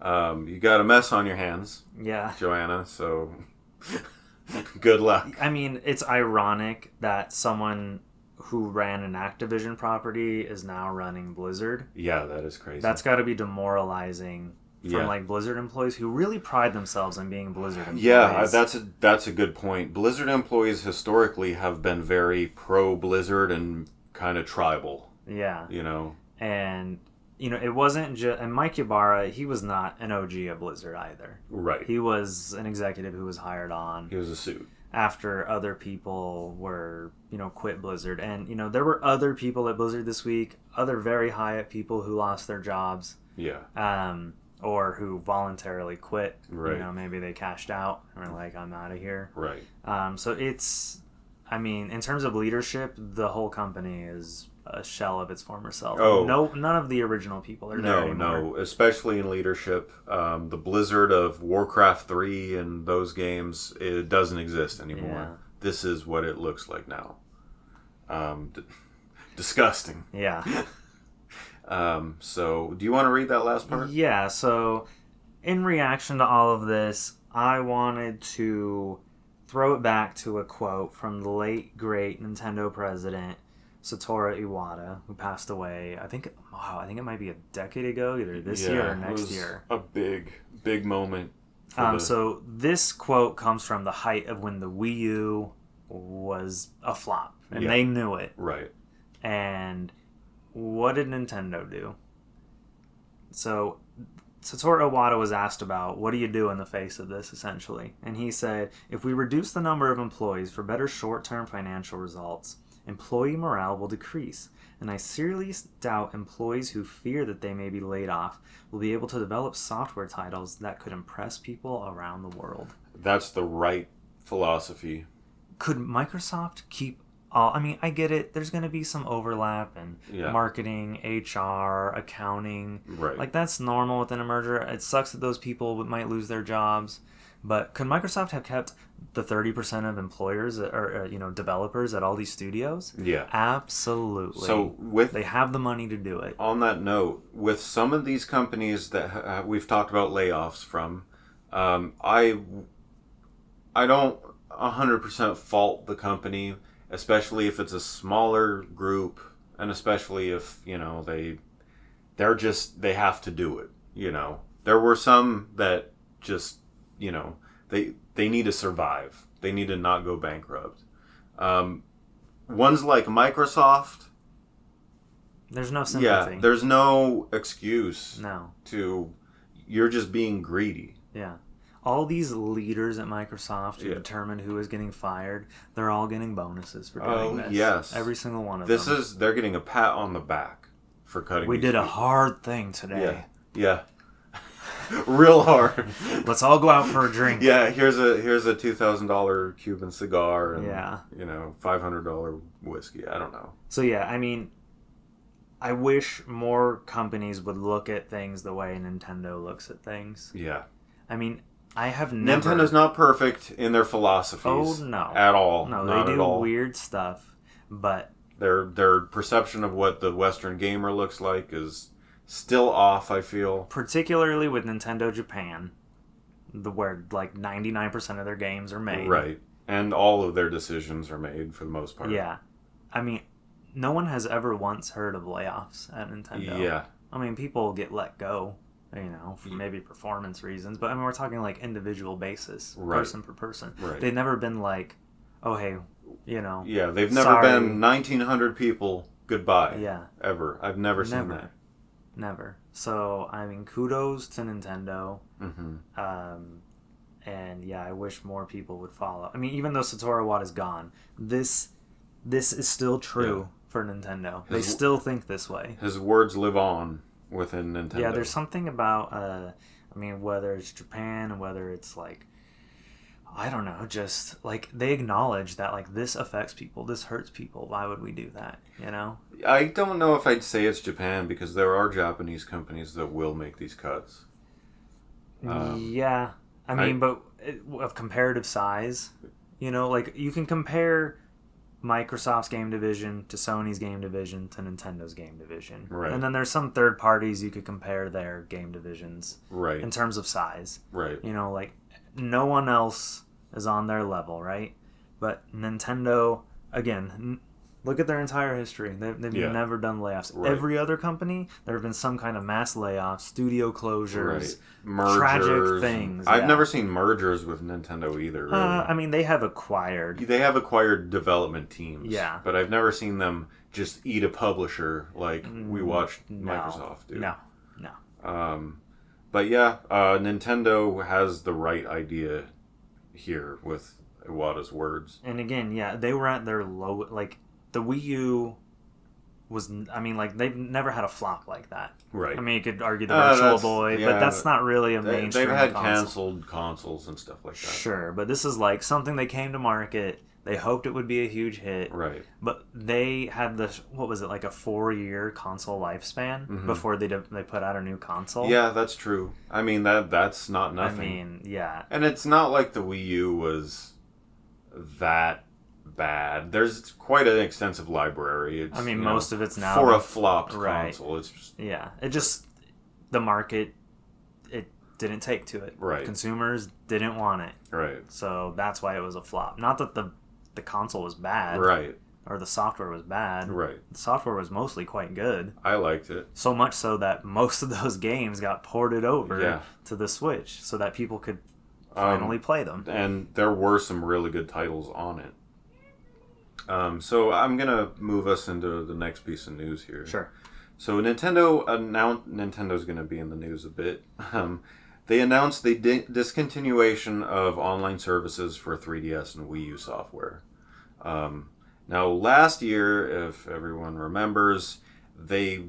You got a mess on your hands. Yeah. Joanna, so... Good luck. I mean, it's ironic that someone who ran an Activision property is now running Blizzard. Yeah, that is crazy. That's got to be demoralizing for Blizzard employees who really pride themselves on being Blizzard employees. Yeah, that's a good point. Blizzard employees historically have been very pro Blizzard and kind of tribal. Yeah. And it wasn't just... And Mike Ybarra, he was not an OG of Blizzard either. Right. He was an executive who was hired on. He was a suit. After other people were, quit Blizzard. And, there were other people at Blizzard this week, other very high-up people who lost their jobs. Yeah. Or who voluntarily quit. Right. Maybe they cashed out and were like, I'm out of here. Right. So it's... I mean, in terms of leadership, the whole company is a shell of its former self. Oh. None of the original people are there anymore. No, especially in leadership. The Blizzard of Warcraft 3 and those games, it doesn't exist anymore. Yeah. This is what it looks like now. Disgusting. Yeah. So, do you want to read that last part? Yeah, so in reaction to all of this, I wanted to throw it back to a quote from the late, great Nintendo president, Satoru Iwata, who passed away, I think it might be a decade ago, either this year or next year. A big moment. So this quote comes from the height of when the Wii U was a flop, and they knew it. Right. And what did Nintendo do? So Satoru Iwata was asked about, what do you do in the face of this, essentially? And he said, if we reduce the number of employees for better short-term financial results, employee morale will decrease. And I seriously doubt employees who fear that they may be laid off will be able to develop software titles that could impress people around the world. That's the right philosophy. Could Microsoft keep I mean, I get it. There's going to be some overlap in Yeah. marketing, HR, accounting. Right. Like, that's normal within a merger. It sucks that those people might lose their jobs. But could Microsoft have kept the 30% of employers or developers at all these studios? Yeah. Absolutely. So they have the money to do it. On that note, with some of these companies that we've talked about layoffs from, I don't 100% fault the company, especially if it's a smaller group, and especially if they have to do it. There were some that just they need to survive. They need to not go bankrupt. Ones like Microsoft, there's no sympathy. yeah, there's no excuse. No. You're just being greedy. Yeah. All these leaders at Microsoft who determine who is getting fired, they're all getting bonuses for doing this. Yes. Every single one of them. They're getting a pat on the back for cutting. We did people. a hard thing today. Yeah. Real hard. Let's all go out for a drink. Yeah, here's a $2,000 Cuban cigar and $500 whiskey. I don't know. So yeah, I mean, I wish more companies would look at things the way Nintendo looks at things. Yeah. I mean, I have never... Nintendo's not perfect in their philosophies. Oh, no. At all. No, not they at do all. weird stuff, but... Their perception of what the Western gamer looks like is still off, I feel. Particularly with Nintendo Japan, where like 99% of their games are made. Right. And all of their decisions are made for the most part. Yeah. I mean, no one has ever once heard of layoffs at Nintendo. Yeah. I mean, people get let go, for maybe performance reasons, but I mean, we're talking like individual basis, right. person per person. Right. They've never been like, oh, hey, Yeah, they've never been 1,900 people, goodbye. Yeah. Ever. I've never seen that. Never. So, I mean, kudos to Nintendo. Mm-hmm. And yeah, I wish more people would follow. I mean, even though Satoru Iwata's gone, this is still true for Nintendo. They still think this way. His words live on within Nintendo. Yeah, there's something about, I mean, whether it's Japan and whether it's like, I don't know, just like they acknowledge that like this affects people, this hurts people. Why would we do that? I don't know if I'd say it's Japan because there are Japanese companies that will make these cuts. Yeah, I mean, but of comparative size, like you can compare Microsoft's game division to Sony's game division to Nintendo's game division, right? And then there's some third parties you could compare their game divisions, right, in terms of size, right? Like no one else is on their level, right? But Nintendo, again, look at their entire history. They've never done layoffs. Right. Every other company, there have been some kind of mass layoffs, studio closures, mergers, tragic things. I've never seen mergers with Nintendo either. Really. I mean, they have acquired development teams. Yeah. But I've never seen them just eat a publisher like we watched Microsoft do. No. But yeah, Nintendo has the right idea here with Iwata's words. And again, they were at their low. Like the Wii U was. I mean, like they've never had a flop like that. Right. I mean, you could argue the Virtual Boy, but that's not really a mainstream. They've had console. Canceled consoles and stuff like that. Sure, but this is like something they came to market. They hoped it would be a huge hit. Right. But they had what was it, like a 4-year console lifespan before they put out a new console? Yeah, that's true. I mean, that's not nothing. I mean, yeah. And it's not like the Wii U was that bad. There's quite an extensive library. It's, most of it's now... For a flopped console. It's just... Yeah. It just... The market... didn't take to it. Right. Consumers didn't want it. Right. So that's why it was a flop. Not that the console was bad. Right. Or the software was bad. Right. The software was mostly quite good. I liked it. So much so that most of those games got ported over to the Switch so that people could finally play them. And there were some really good titles on it. So I'm going to move us into the next piece of news here. Sure. So Nintendo's going to be in the news a bit. They announced the discontinuation of online services for 3DS and Wii U software. Now, last year, if everyone remembers, they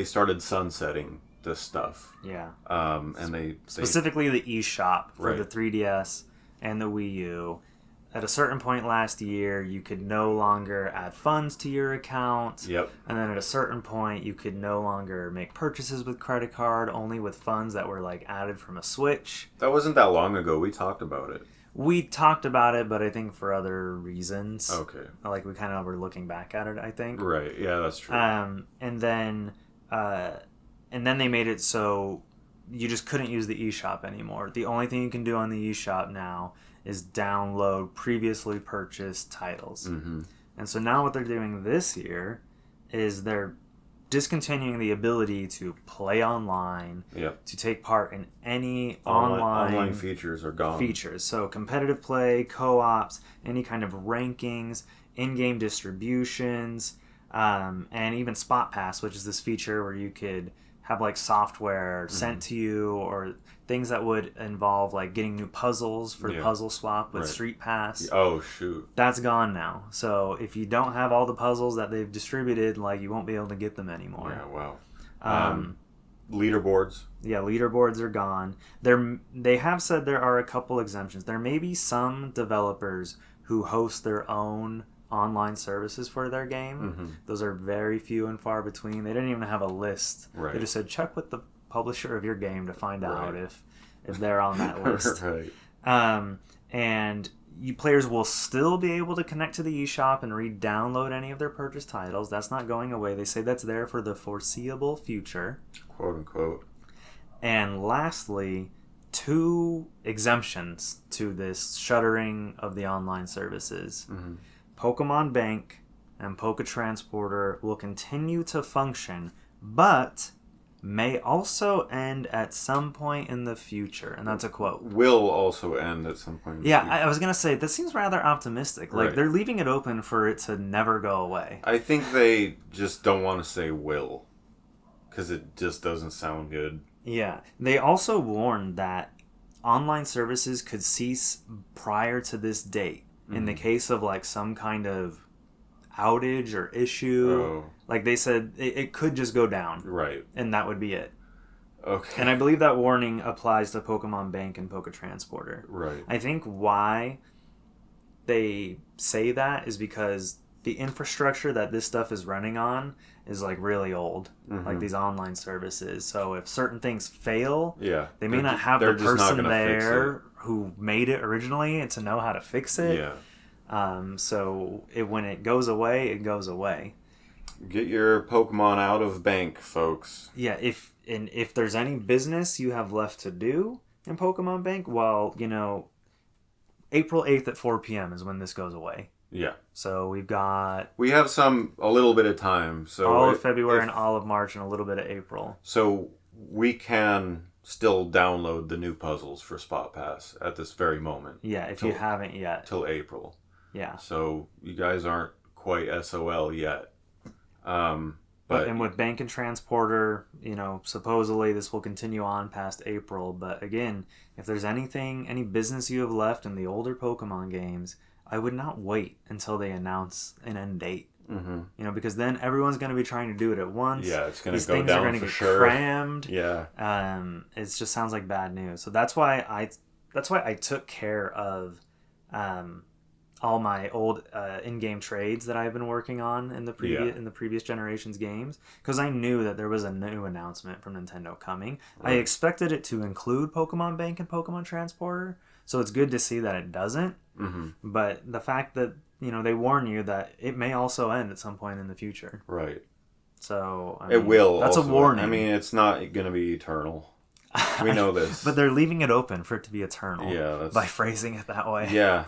started sunsetting this stuff. Yeah. And they specifically the eShop for the 3DS and the Wii U. at a certain point last year, you could no longer add funds to your account. Yep. And then at a certain point, you could no longer make purchases with credit card, only with funds that were like added from a Switch. That wasn't that long ago. We talked about it. We talked about it, but I think for other reasons. Okay. Like we kind of were looking back at it, I think. Right. Yeah, that's true. And then they made it so you just couldn't use the eShop anymore. The only thing you can do on the eShop now is download previously purchased titles. Mm-hmm. And so now what they're doing this year is they're discontinuing the ability to play online, Yep. to take part in any Online features are gone. So competitive play, co-ops, any kind of rankings, in-game distributions, and even Spot Pass, which is this feature where you could have like software sent to you, or things that would involve like getting new puzzles for Puzzle Swap with Street Pass. Oh shoot. That's gone now. So if you don't have all the puzzles that they've distributed, like you won't be able to get them anymore. Yeah, wow. Leaderboards. Yeah, leaderboards are gone. They have said there are a couple exemptions. There may be some developers who host their own online services for their game. Mm-hmm. Those are very few and far between. They didn't even have a list. Right. They just said check with the publisher of your game to find out if they're on that list. Right. And you players will still be able to connect to the eShop and re-download any of their purchased titles. That's not going away. They say that's there for the foreseeable future. Quote unquote. And lastly, 2 exemptions to this shuttering of the online services. Mm-hmm. Pokemon Bank and Poke Transporter will continue to function, but may also end at some point in the future. And that's a quote. Will also end at some point in the future. I was going to say, this seems rather optimistic. Like, they're leaving it open for it to never go away. I think they just don't want to say will, because it just doesn't sound good. Yeah. They also warned that online services could cease prior to this date. In the case of like some kind of outage or issue, like they said, it could just go down. Right. And that would be it. Okay. And I believe that warning applies to Pokemon Bank and Poke Transporter. Right. I think why they say that is because the infrastructure that this stuff is running on is like really old, like these online services. So if certain things fail, they may not have the person there who made it originally to know how to fix it. Yeah. So when it goes away, it goes away. Get your Pokemon out of bank, folks. Yeah, if there's any business you have left to do in Pokemon Bank, well, April 8th at 4 p.m. is when this goes away. Yeah. So we have a little bit of time. So all of February and all of March and a little bit of April. So we can still download the new puzzles for Spot Pass at this very moment. Yeah, if you haven't yet. Till April. Yeah. So you guys aren't quite SOL yet. And with Bank and Transporter, supposedly this will continue on past April. But again, if there's any business you have left in the older Pokemon games, I would not wait until they announce an end date. Mm-hmm. Because then everyone's going to be trying to do it at once. Yeah, it's going to go down for sure. These things are going to get crammed. Yeah. It just sounds like bad news. So that's why I took care of all my old in-game trades that I've been working on in the previous generation's games, because I knew that there was a new announcement from Nintendo coming. Right. I expected it to include Pokemon Bank and Pokemon Transporter, so it's good to see that it doesn't. Mm-hmm. But the fact that they warn you that it may also end at some point in the future. Right. So it will. That's also, a warning. I mean, it's not going to be eternal. We know this. But they're leaving it open for it to be eternal. Yeah. By phrasing it that way. Yeah.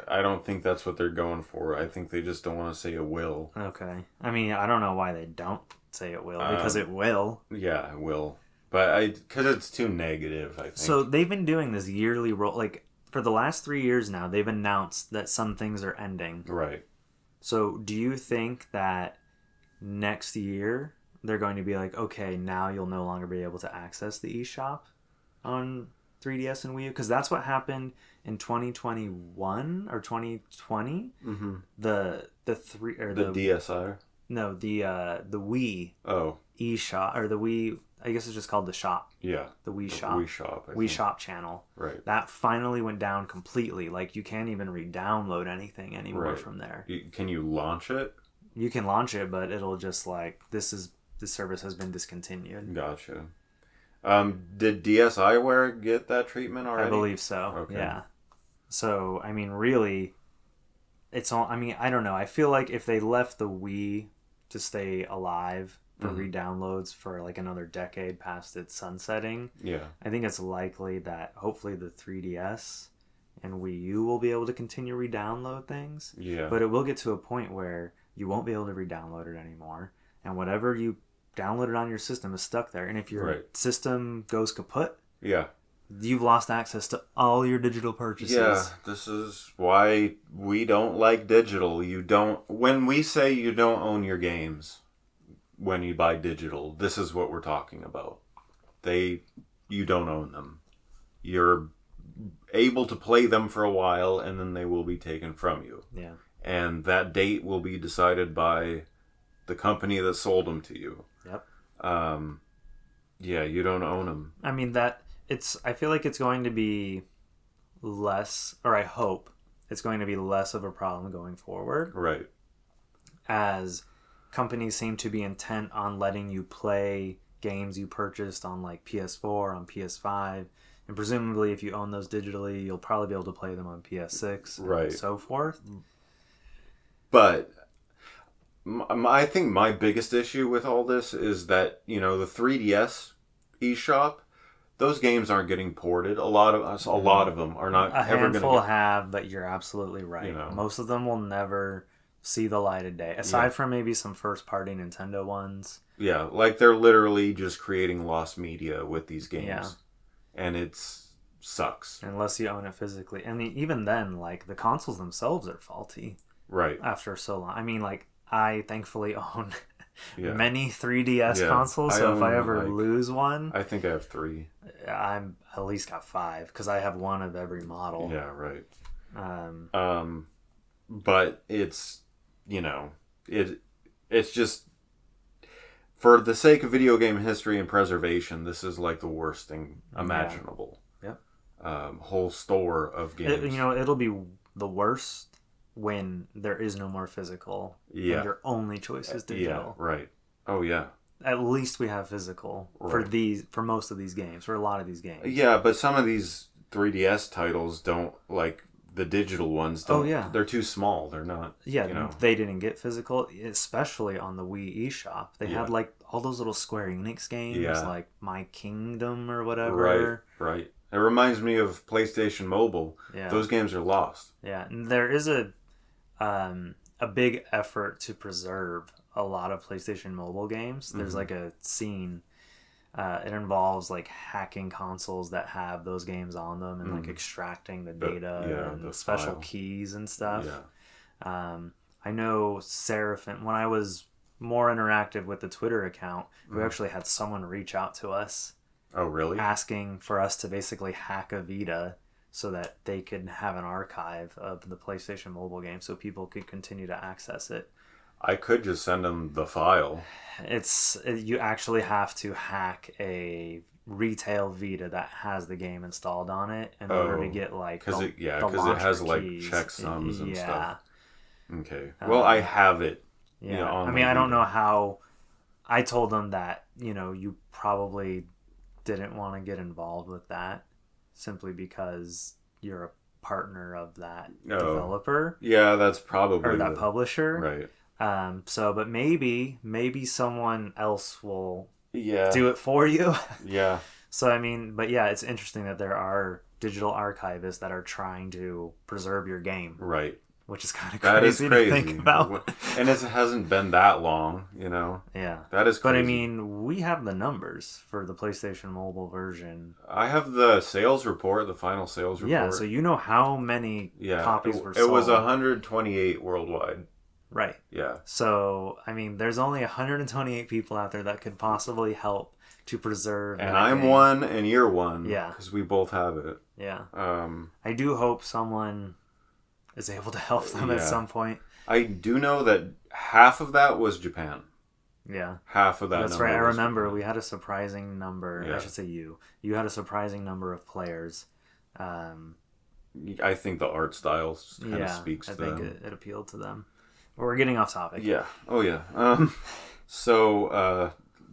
I don't think that's what they're going for. I think they just don't want to say it will. Okay. I mean, I don't know why they don't say it will, because it will. Yeah, it will. But because it's too negative, I think. So they've been doing this yearly roll, like for the last 3 years now, they've announced that some things are ending. Right. So do you think that next year they're going to be like, okay, now you'll no longer be able to access the eShop on 3DS and Wii U? Because that's what happened in 2021 or 2020. Mm-hmm. The DSi. No, the Wii. Oh. eShop, or the Wii I guess it's just called the shop. Yeah. The Wii The Shop. Wii Shop. I Wii think. Shop channel. Right. That finally went down completely. Like, you can't even re-download anything anymore Right. from there. Can you launch it? You can launch it, but it'll just like, this service has been discontinued. Gotcha. Did DSiWare get that treatment already? I believe so. Okay. Yeah. So, I mean, really, it's all. I mean, I don't know. I feel like if they left the Wii to stay alive for re-downloads for like another decade past its sunsetting, Yeah. I think it's likely that hopefully the 3DS and Wii U will be able to continue re-download things. Yeah. But it will get to a point where you won't be able to re-download it anymore, and whatever you downloaded on your system is stuck there. And if your system goes kaput, you've lost access to all your digital purchases. Yeah, this is why we don't like digital. When we say you don't own your games when you buy digital, this is what we're talking about. You don't own them. You're able to play them for a while, and then they will be taken from you. Yeah. And that date will be decided by the company that sold them to you. Yep. Yeah, you don't own them. I mean, I feel like it's going to be less, or I hope it's going to be less of a problem going forward. Right. As companies seem to be intent on letting you play games you purchased on like PS4, on PS5, and presumably if you own those digitally, you'll probably be able to play them on PS6 and so forth. But I think my biggest issue with all this is that, the 3DS eShop, those games aren't getting ported. A lot of them are not A ever going to handful have, but you're absolutely right. Most of them will never see the light of day, aside from maybe some first-party Nintendo ones. Yeah, like they're literally just creating lost media with these games. Yeah. And it sucks. Unless you own it physically. I mean, even then, like, the consoles themselves are faulty. Right. After so long. I mean, like, I thankfully own many 3DS consoles, so if I ever lose one... I think I have 3. I'm at least got 5, because I have one of every model. Yeah, right. But it's, it's just... For the sake of video game history and preservation, this is like the worst thing imaginable. Yep. Whole store of games. It'll be the worst when there is no more physical. And your only choice is digital. Yeah, right. Oh, yeah. At least we have physical for most of these games, for a lot of these games. Yeah, but some of these 3DS titles don't, like, the digital ones don't. Oh, yeah. They're too small. They're not, they didn't get physical, especially on the Wii eShop. They had, like, all those little Square Enix games, like My Kingdom or whatever. Right. It reminds me of PlayStation Mobile. Yeah. Those games are lost. Yeah, and there is a big effort to preserve a lot of PlayStation Mobile games. There's like a scene. It involves like hacking consoles that have those games on them and like extracting the data and the special keys and stuff. Yeah. I know Seraphim, when I was more interactive with the Twitter account, we actually had someone reach out to us. Oh, really? Asking for us to basically hack a Vita so that they could have an archive of the PlayStation Mobile game so people could continue to access it. I could just send them the file. You actually have to hack a retail Vita that has the game installed on it in order to get like because it has keys. like checksums and stuff. Okay. Well, I have it. Yeah. I mean, I don't know how. I told them that you probably didn't want to get involved with that simply because you're a partner of that developer. Yeah, that's probably or that publisher. Right. But maybe someone else will do it for you. Yeah. So, I mean, but yeah, it's interesting that there are digital archivists that are trying to preserve your game. Right. Which is kind of crazy to think about. And it hasn't been that long, Yeah. That is crazy. But I mean, we have the numbers for the PlayStation Mobile version. I have the sales report, the final sales report. Yeah, so you know how many copies were sold. It was 128 worldwide. Right. Yeah. So, I mean, there's only 128 people out there that could possibly help to preserve. And I'm game. One, and you're one. Yeah. Because we both have it. Yeah. I do hope someone is able to help them at some point. I do know that half of that was Japan. Yeah. half of that That's number right. I was remember Japan. we had a surprising number. Yeah. I should say you. You had a surprising number of players. I think the art style kind of Yeah, speaks I to think them. it appealed to them. But we're getting off topic. Yeah. Oh yeah.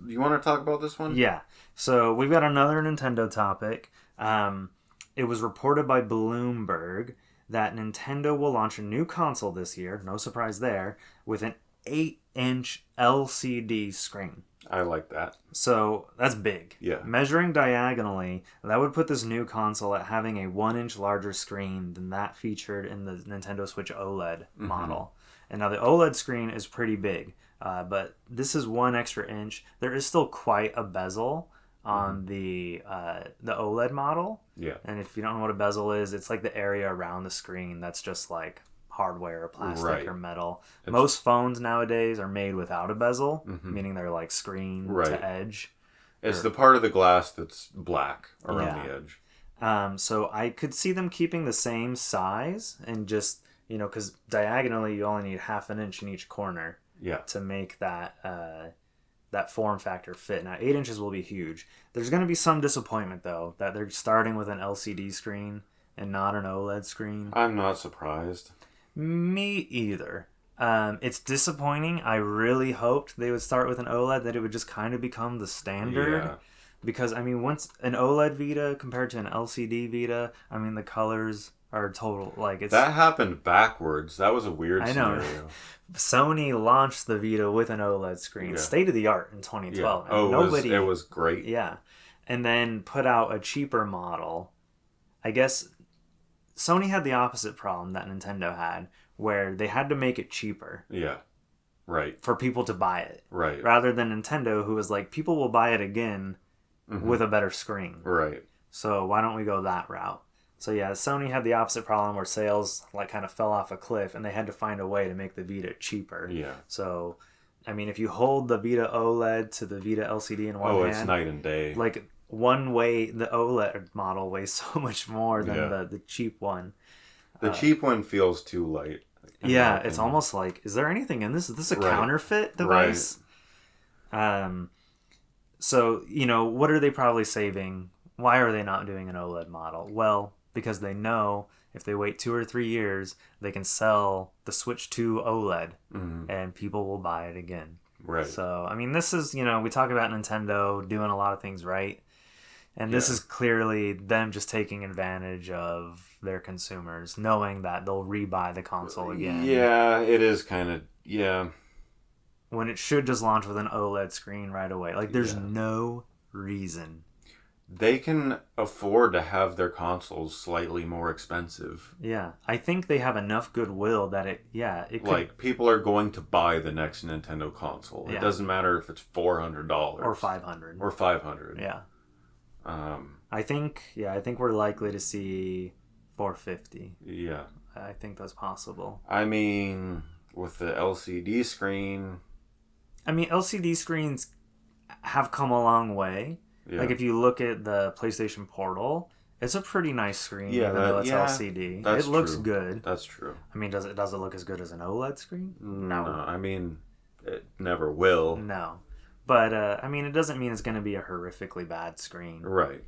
You want to talk about this one? Yeah. So we've got another Nintendo topic. It was reported by Bloomberg that Nintendo will launch a new console this year. No surprise there. With an 8-inch LCD screen. I like that. So that's big. Yeah. Measuring diagonally, that would put this new console at having a 1-inch larger screen than that featured in the Nintendo Switch OLED model. And now the OLED screen is pretty big, but this is 1 extra inch. There is still quite a bezel on the OLED model. Yeah. And if you don't know what a bezel is, it's like the area around the screen that's just like hardware or plastic or metal. Most phones nowadays are made without a bezel, meaning they're like screen to edge. It's the part of the glass that's black around the edge. So I could see them keeping the same size and just, because diagonally you only need 1/2 inch in each corner to make that that form factor fit. Now 8 inches will be huge. There's going to be some disappointment though that they're starting with an LCD screen and not an OLED screen. I'm not surprised. Me either. It's disappointing. I really hoped they would start with an OLED, that it would just kind of become the standard. Yeah. Because, once an OLED Vita compared to an LCD Vita, the colors are total, it's... That happened backwards. That was a weird scenario. Sony launched the Vita with an OLED screen, state of the art in 2012. Yeah. Oh, it was great. Yeah. And then put out a cheaper model. I guess Sony had the opposite problem that Nintendo had, where they had to make it cheaper. Yeah. Right. For people to buy it. Right. Rather than Nintendo, who was like, people will buy it again with a better screen. Right. So why don't we go that route? So yeah, Sony had the opposite problem where sales kind of fell off a cliff and they had to find a way to make the Vita cheaper. Yeah. So, if you hold the Vita OLED to the Vita LCD in one hand... Oh, it's night and day. One way, the OLED model weighs so much more than the cheap one. The cheap one feels too light. Yeah, it's almost like, is there anything in this? Is this a counterfeit device? Right. So, what are they probably saving? Why are they not doing an OLED model? Well, because they know if they wait 2 or 3 years, they can sell the Switch 2 OLED and people will buy it again. Right. So, this is, we talk about Nintendo doing a lot of things right. And this is clearly them just taking advantage of their consumers, knowing that they'll rebuy the console again. Yeah, it is kind of, yeah. When it should just launch with an OLED screen right away. There's no reason. They can afford to have their consoles slightly more expensive. Yeah, I think they have enough goodwill that it could... people are going to buy the next Nintendo console. Yeah. It doesn't matter if it's $400. Or $500. Or $500. Yeah. I think we're likely to see $450. Yeah. I think that's possible. With the LCD screen... LCD screens have come a long way. Yeah. If you look at the PlayStation Portal, it's a pretty nice screen, even though it's LCD. It looks good. That's true. Does it look as good as an OLED screen? No. It never will. No. But, it doesn't mean it's going to be a horrifically bad screen. Right.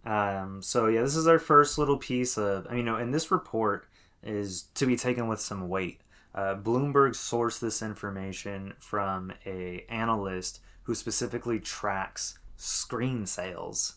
This is our first little piece of... and this report is to be taken with some weight. Bloomberg sourced this information from a analyst who specifically tracks screen sales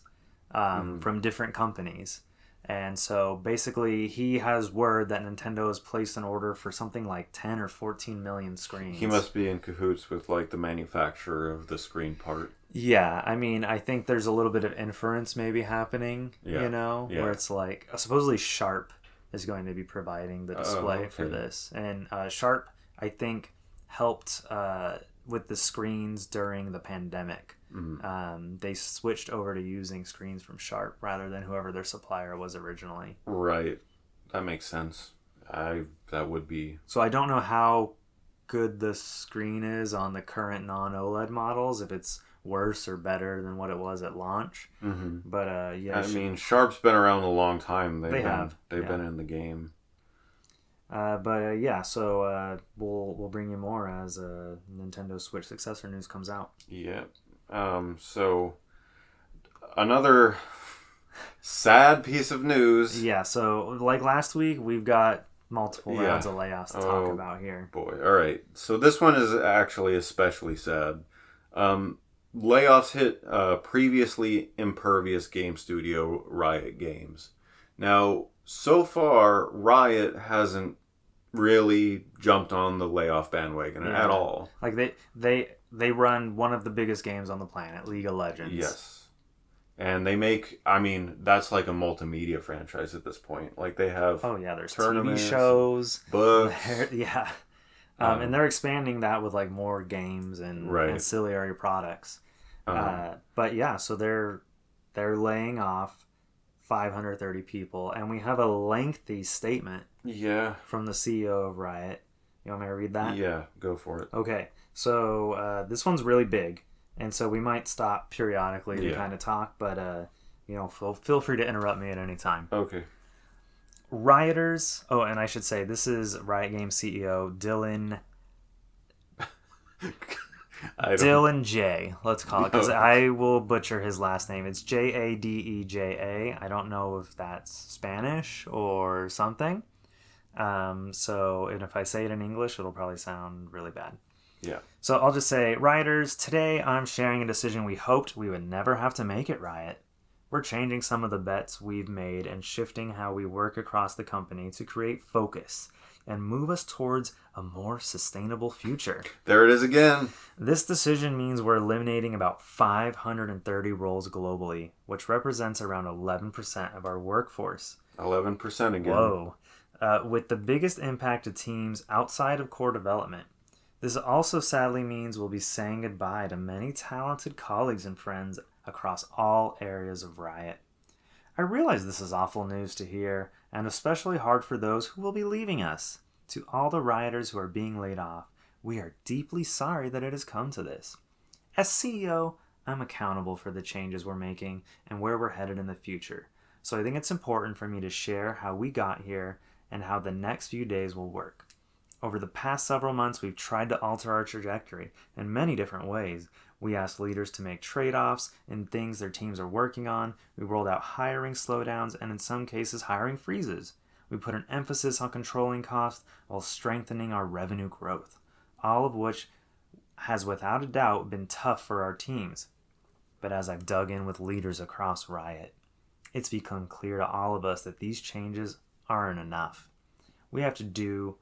from different companies. And so basically he has word that Nintendo has placed an order for something like 10 or 14 million screens. He must be in cahoots with the manufacturer of the screen part. Yeah, I think there's a little bit of inference maybe happening, where it's supposedly Sharp is going to be providing the display for this. And Sharp, I think, helped with the screens during the pandemic. They switched over to using screens from Sharp rather than whoever their supplier was originally. Right. That makes sense. That would be... So I don't know how good the screen is on the current non-OLED models, if it's worse or better than what it was at launch. But Sharp's Sharp's been around a long time. They've have. They've been in the game. So we'll bring you more as Nintendo Switch successor news comes out. Yeah. So another sad piece of news. Yeah, so like last week, we've got multiple rounds of layoffs to talk about here. Boy, all right. So this one is actually especially sad. Layoffs hit previously impervious game studio Riot Games. Now, so far, Riot hasn't really jumped on the layoff bandwagon at all. Like they run one of the biggest games on the planet, League of Legends. Yes. And they make, I mean, that's like a multimedia franchise at this point. Like they have there's TV shows, books. And they're expanding that with like more games and ancillary products. So they're laying off 530 people, and we have a lengthy statement from the CEO of Riot. You want me to read that? Yeah, go for it. Okay, so this one's really big, and so we might stop periodically to kind of talk, but feel free to interrupt me at any time. Okay. Rioters, and I should say this is Riot Games CEO Dylan J, let's call it, because I will butcher his last name. It's Jadeja. I don't know if that's Spanish or something. And if I say it in English, it'll probably sound really bad. Yeah. So I'll just say, Rioters, today I'm sharing a decision we hoped we would never have to make at Riot. We're changing some of the bets we've made and shifting how we work across the company to create focus and move us towards a more sustainable future. There it is again. This decision means we're eliminating about 530 roles globally, which represents around 11% of our workforce. 11% again. Whoa. With the biggest impact to teams outside of core development. This also sadly means we'll be saying goodbye to many talented colleagues and friends across all areas of Riot. I realize this is awful news to hear, and especially hard for those who will be leaving us. To all the rioters who are being laid off, we are deeply sorry that it has come to this. As CEO, I'm accountable for the changes we're making and where we're headed in the future, so I think it's important for me to share how we got here and how the next few days will work. Over the past several months, we've tried to alter our trajectory in many different ways. We asked leaders to make trade-offs in things their teams are working on. We rolled out hiring slowdowns and in some cases hiring freezes. We put an emphasis on controlling costs while strengthening our revenue growth, all of which has without a doubt been tough for our teams. But as I've dug in with leaders across Riot, it's become clear to all of us that these changes aren't enough. We have to do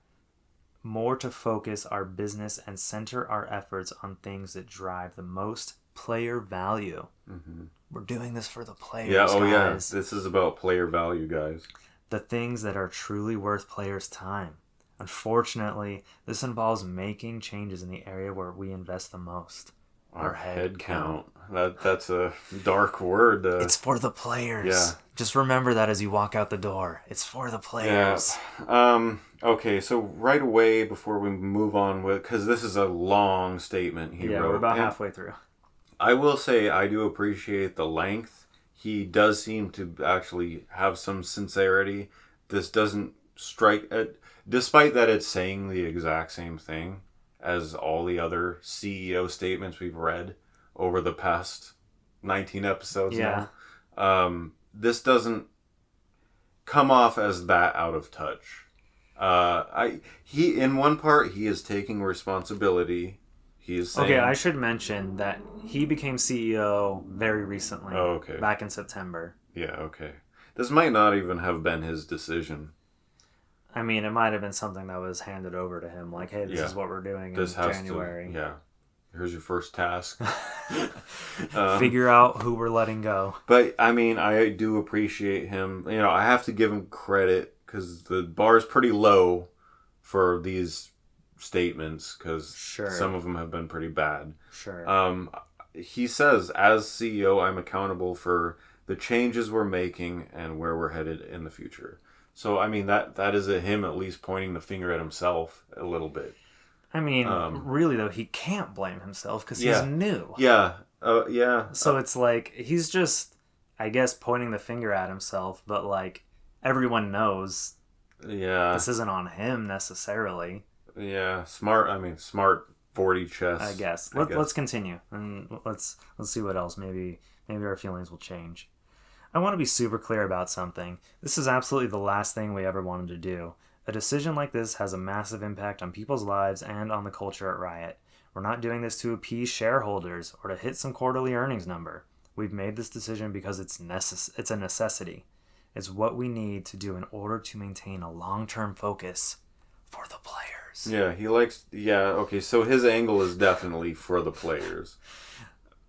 more to focus our business and center our efforts on things that drive the most player value. Mm-hmm. We're doing this for the players, guys. This is about player value, guys. The things that are truly worth players' time. Unfortunately, this involves making changes in the area where we invest the most. Our head count. That's a dark word. It's for the players. Yeah. Just remember that as you walk out the door. It's for the players. Yeah. Okay, so right away before we move on with, because this is a long statement he wrote. We're about halfway through. I will say I do appreciate the length. He does seem to actually have some sincerity. This doesn't strike, despite that it's saying the exact same thing as all the other CEO statements we've read over the past 19 episodes now. This doesn't come off as that out of touch. In one part, he is taking responsibility. He is saying... Okay, I should mention that he became CEO very recently. Oh, okay. Back in September. Yeah, okay. This might not even have been his decision. I mean, it might have been something that was handed over to him. Like, hey, this is what we're doing in January. Here's your first task. Figure out who we're letting go. But, I mean, I do appreciate him. You know, I have to give him credit because the bar is pretty low for these statements because some of them have been pretty bad. He says, as CEO, I'm accountable for the changes we're making and where we're headed in the future. So, I mean, that is him at least pointing the finger at himself a little bit. I mean, really, though, he can't blame himself because he's new. So it's like, he's just, I guess, pointing the finger at himself, but, like, everyone knows Yeah. This isn't on him necessarily. Yeah. Smart 40 chess. I guess. Let's continue and let's see what else. Maybe our feelings will change. I want to be super clear about something. This is absolutely the last thing we ever wanted to do. A decision like this has a massive impact on people's lives and on the culture at Riot. We're not doing this to appease shareholders or to hit some quarterly earnings number. We've made this decision because it's a necessity. It's what we need to do in order to maintain a long-term focus for the players. Okay, so his angle is definitely for the players.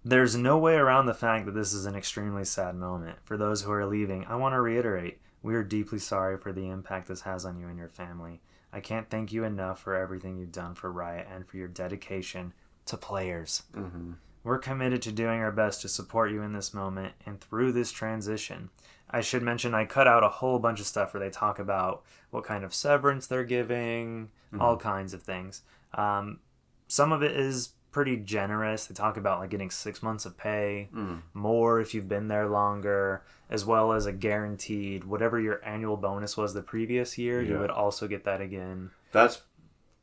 There's no way around the fact that this is an extremely sad moment. For those who are leaving, I want to reiterate, we are deeply sorry for the impact this has on you and your family. I can't thank you enough for everything you've done for Riot and for your dedication to players. Mm-hmm. We're committed to doing our best to support you in this moment and through this transition. I should mention I cut out a whole bunch of stuff where they talk about what kind of severance they're giving, all kinds of things. Some of it is pretty generous. They talk about like getting 6 months of pay, more if you've been there longer, as well as a guaranteed whatever your annual bonus was the previous year, you would also get that again. That's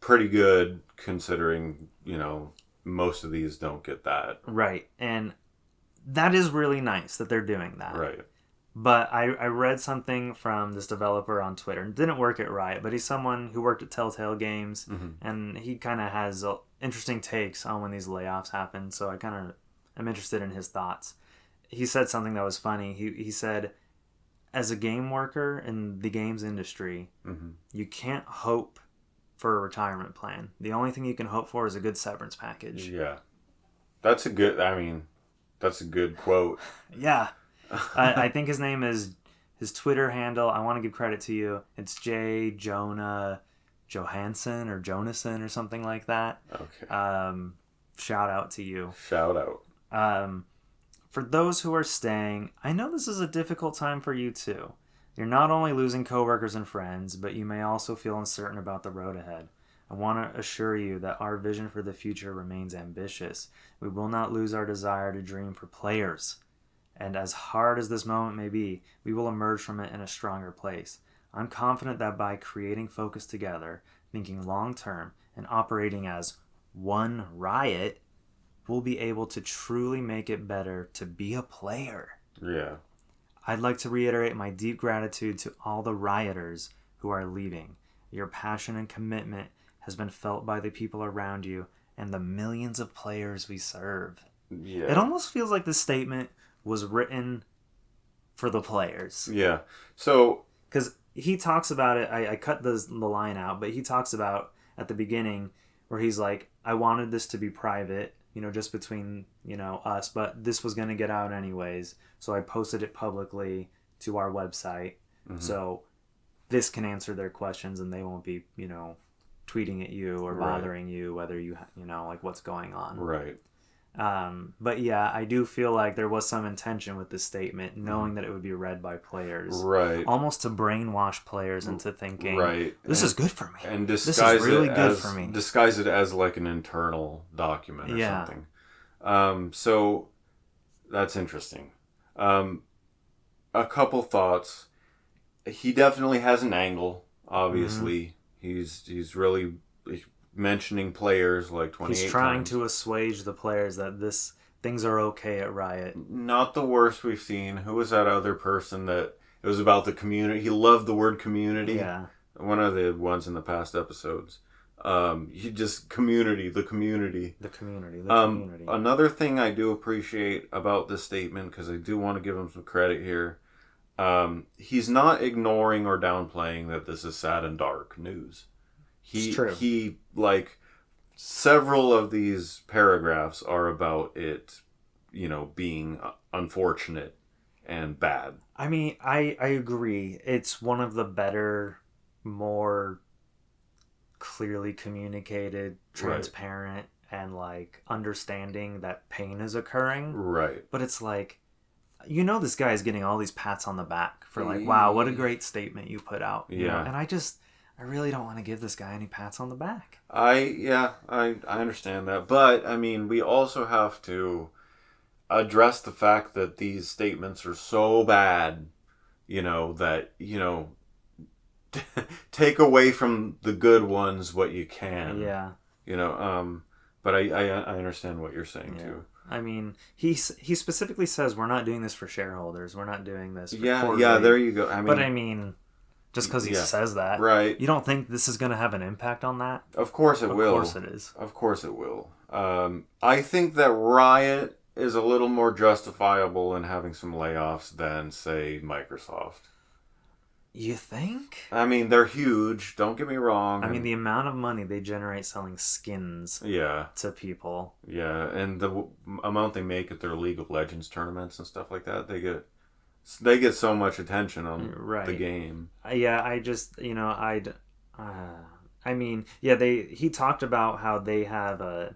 pretty good considering, most of these don't get that. Right. And that is really nice that they're doing that. Right. But I read something from this developer on Twitter. It didn't work at Riot, but he's someone who worked at Telltale Games, and he kind of has interesting takes on when these layoffs happen, so I kind of am interested in his thoughts. He said something that was funny. He said, as a game worker in the games industry, you can't hope for a retirement plan. The only thing you can hope for is a good severance package. Yeah. That's a good quote. Yeah. I think his name is, his Twitter handle, I want to give credit to you, it's J. Jonah Johansson or Jonason or something like that. Okay. Shout out to you. Shout out. For those who are staying, I know this is a difficult time for you too. You're not only losing coworkers and friends, but you may also feel uncertain about the road ahead. I want to assure you that our vision for the future remains ambitious. We will not lose our desire to dream for players. And as hard as this moment may be, we will emerge from it in a stronger place. I'm confident that by creating focus together, thinking long-term, and operating as one Riot, we'll be able to truly make it better to be a player. Yeah. I'd like to reiterate my deep gratitude to all the Rioters who are leaving. Your passion and commitment has been felt by the people around you and the millions of players we serve. Yeah. It almost feels like this statement was written for the players. Yeah. So, because he talks about it, I cut the line out, but he talks about at the beginning where he's like, I wanted this to be private, just between, us, but this was going to get out anyways. So I posted it publicly to our website. So this can answer their questions and they won't be, tweeting at you or bothering you, whether you like what's going on. Right. But yeah, I do feel like there was some intention with this statement, knowing that it would be read by players. Right. Almost to brainwash players into thinking, this is good for me. And this is really good for me. Disguise it as like an internal document or something. So that's interesting. A couple thoughts. He definitely has an angle, obviously. He's really mentioning players like 28 He's trying times. to assuage the players that things are okay at Riot. Not the worst we've seen. Who was that other person that it was about the community? He loved the word community. Yeah. One of the ones in the past episodes. He just the community. Another thing I do appreciate about this statement, because I do want to give him some credit here. He's not ignoring or downplaying that this is sad and dark news. It's true. He several of these paragraphs are about it, being unfortunate and bad. I mean, I agree. It's one of the better, more clearly communicated, transparent, and like understanding that pain is occurring. Right. But it's like, this guy is getting all these pats on the back for like, wow, what a great statement you put out. Yeah. And I really don't want to give this guy any pats on the back. I understand that. But, I mean, we also have to address the fact that these statements are so bad, that, take away from the good ones what you can. Yeah. But I understand what you're saying too. I mean, he specifically says we're not doing this for shareholders. We're not doing this for Yeah, there you go. But I mean, just because he says that, right? You don't think this is going to have an impact on that? Of course it will. Of course it is. Of course it will. I think that Riot is a little more justifiable in having some layoffs than, say, Microsoft. You think? I mean, they're huge. Don't get me wrong. I mean, the amount of money they generate selling skins to people. Yeah, and the amount they make at their League of Legends tournaments and stuff like that, they get so much attention on the game. Yeah, I just, I mean, yeah, he talked about how they have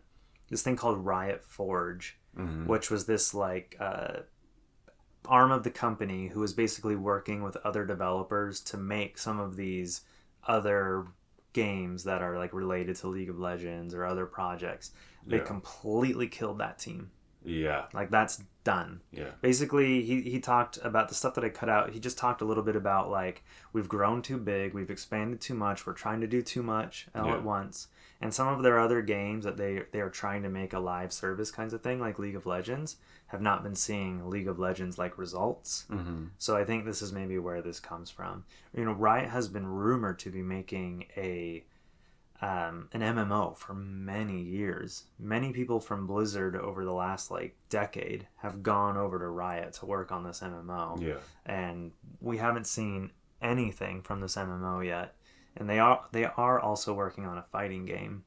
this thing called Riot Forge, which was this like arm of the company who was basically working with other developers to make some of these other games that are like related to League of Legends or other projects. They completely killed that team. Yeah. Like that's done. Yeah. Basically, he talked about the stuff that I cut out. He just talked a little bit about like we've grown too big, we've expanded too much, we're trying to do too much all at once. And some of their other games that they are trying to make a live service kinds of thing, like League of Legends, have not been seeing League of Legends like results. Mm-hmm. So I think this is maybe where this comes from. Riot has been rumored to be making an MMO for many years. Many people from Blizzard over the last like decade have gone over to Riot to work on this MMO. Yeah. And we haven't seen anything from this MMO yet. And they are also working on a fighting game,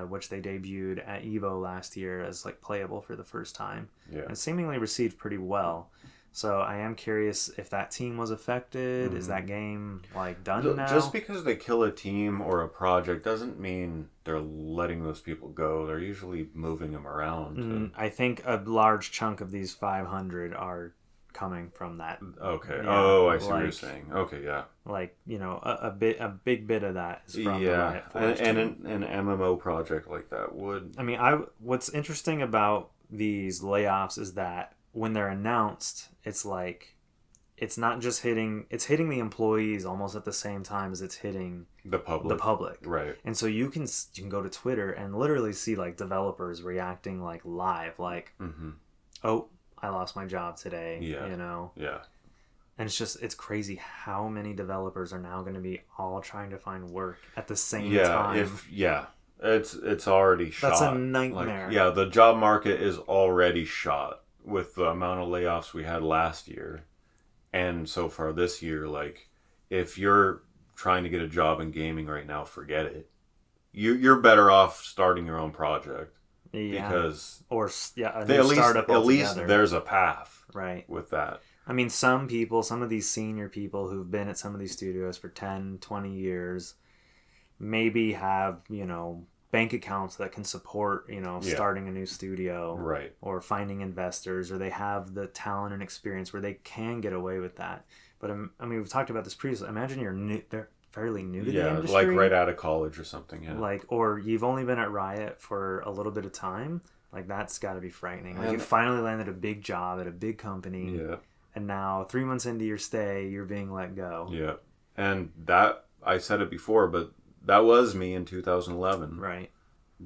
which they debuted at EVO last year as like playable for the first time. Yeah. And seemingly received pretty well. So I am curious if that team was affected. Mm-hmm. Is that game like done now? Just because they kill a team or a project doesn't mean they're letting those people go. They're usually moving them around. I think a large chunk of these 500 are coming from that. Okay. Yeah, I see what you're saying. Okay, yeah. Like, a big bit of that is from the Riot Forge and an MMO project like that would. I mean, what's interesting about these layoffs is that when they're announced, it's like it's not just hitting the employees almost at the same time as it's hitting the public. Right. And so you can go to Twitter and literally see like developers reacting like live, like, oh, I lost my job today. Yeah. Yeah. And it's crazy how many developers are now going to be all trying to find work at the same time. It's already shot. That's a nightmare. Like, the job market is already shot with the amount of layoffs we had last year and so far this year. Like, if you're trying to get a job in gaming right now, forget it. You're better off starting your own project. Yeah. Because startup at least there's a path with that. I mean, some of these senior people who've been at some of these studios for 10, 20 years maybe have, bank accounts that can support, starting a new studio. Right. Or finding investors, or they have the talent and experience where they can get away with that. But, I mean, we've talked about this previously. Imagine they're fairly new to the industry. Like right out of college or something. Yeah. Like, or you've only been at Riot for a little bit of time. Like, that's got to be frightening. Like, you finally landed a big job at a big company. Yeah. And now 3 months into your stay, you're being let go. Yeah. And that, I said it before, but that was me in 2011. Right.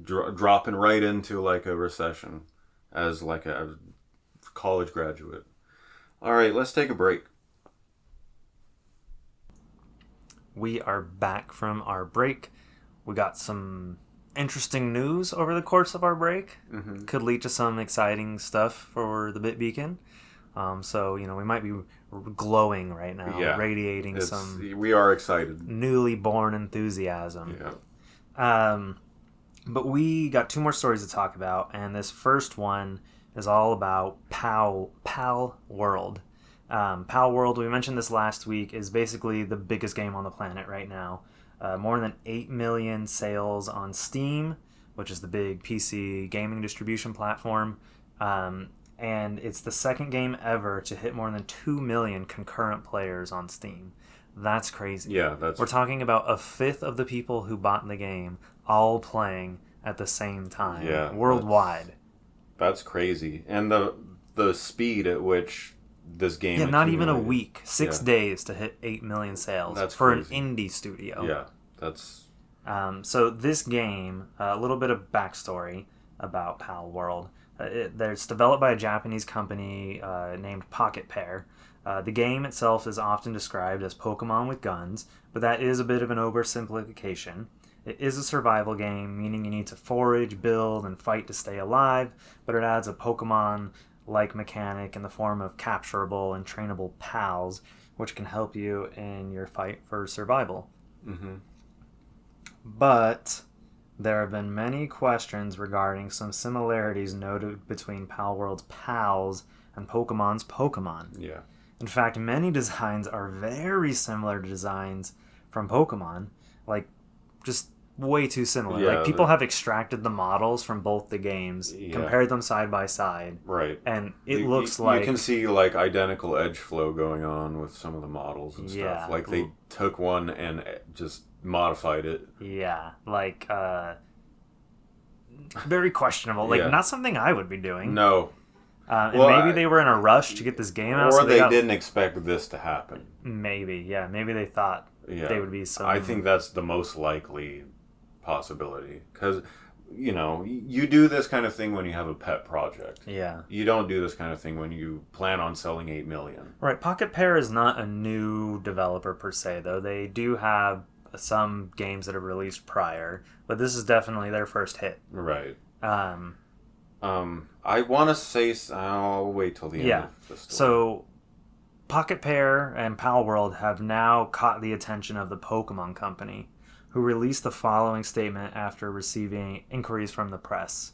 Dropping right into like a recession as like a college graduate. All right, let's take a break. We are back from our break. We got some interesting news over the course of our break. Mm-hmm. Could lead to some exciting stuff for the Bit Beacon. So, we might be glowing right now, radiating we are excited. Newly born enthusiasm. Yeah. But we got 2 more stories to talk about, and this first one is all about Palworld. Palworld, we mentioned this last week, is basically the biggest game on the planet right now. More than 8 million sales on Steam, which is the big PC gaming distribution platform. And it's the second game ever to hit more than 2 million concurrent players on Steam. That's crazy. Yeah, we're talking about a fifth of the people who bought the game all playing at the same time. Yeah, worldwide. That's crazy. And the speed at which this game. Yeah, not even a accumulated. week. 6 Yeah. days to hit 8 million sales. That's for crazy. an indie studio. Yeah, that's... So this game, a little bit of backstory about Palworld. It's developed by a Japanese company named Pocket Pair. The game itself is often described as Pokemon with guns, but that is a bit of an oversimplification. It is a survival game, meaning you need to forage, build, and fight to stay alive, but it adds a Pokemon-like mechanic in the form of capturable and trainable pals, which can help you in your fight for survival. Mm-hmm. But there have been many questions regarding some similarities noted between Palworld's pals and Pokemon's Pokemon. Yeah. In fact, many designs are very similar to designs from Pokemon, like just way too similar. Yeah, like people have extracted the models from both the games, compared them side by side, Right. and it You- looks you, like you can see like identical edge flow going on with some of the models and Yeah. stuff. Like they took one and just modified it. yeah, like very questionable. Like Yeah. not something I would be doing. No. And Well, maybe they were in a rush to get this game out, Or so they got, didn't expect this to happen. Maybe, yeah, maybe they thought Yeah. they would be some. I think that's the most likely possibility. Because, you know, you do this kind of thing when you have a pet project. Yeah. You don't do this kind of thing when you plan on selling 8 million. Right, Pocket Pair is not a new developer per se, though. They do have some games that have released prior, but this is definitely their first hit. Right. Um, I want to say... I'll wait till the end Yeah. of the story. so, Pocket Pair and Palworld have now caught the attention of the Pokemon Company, who released the following statement after receiving inquiries from the press.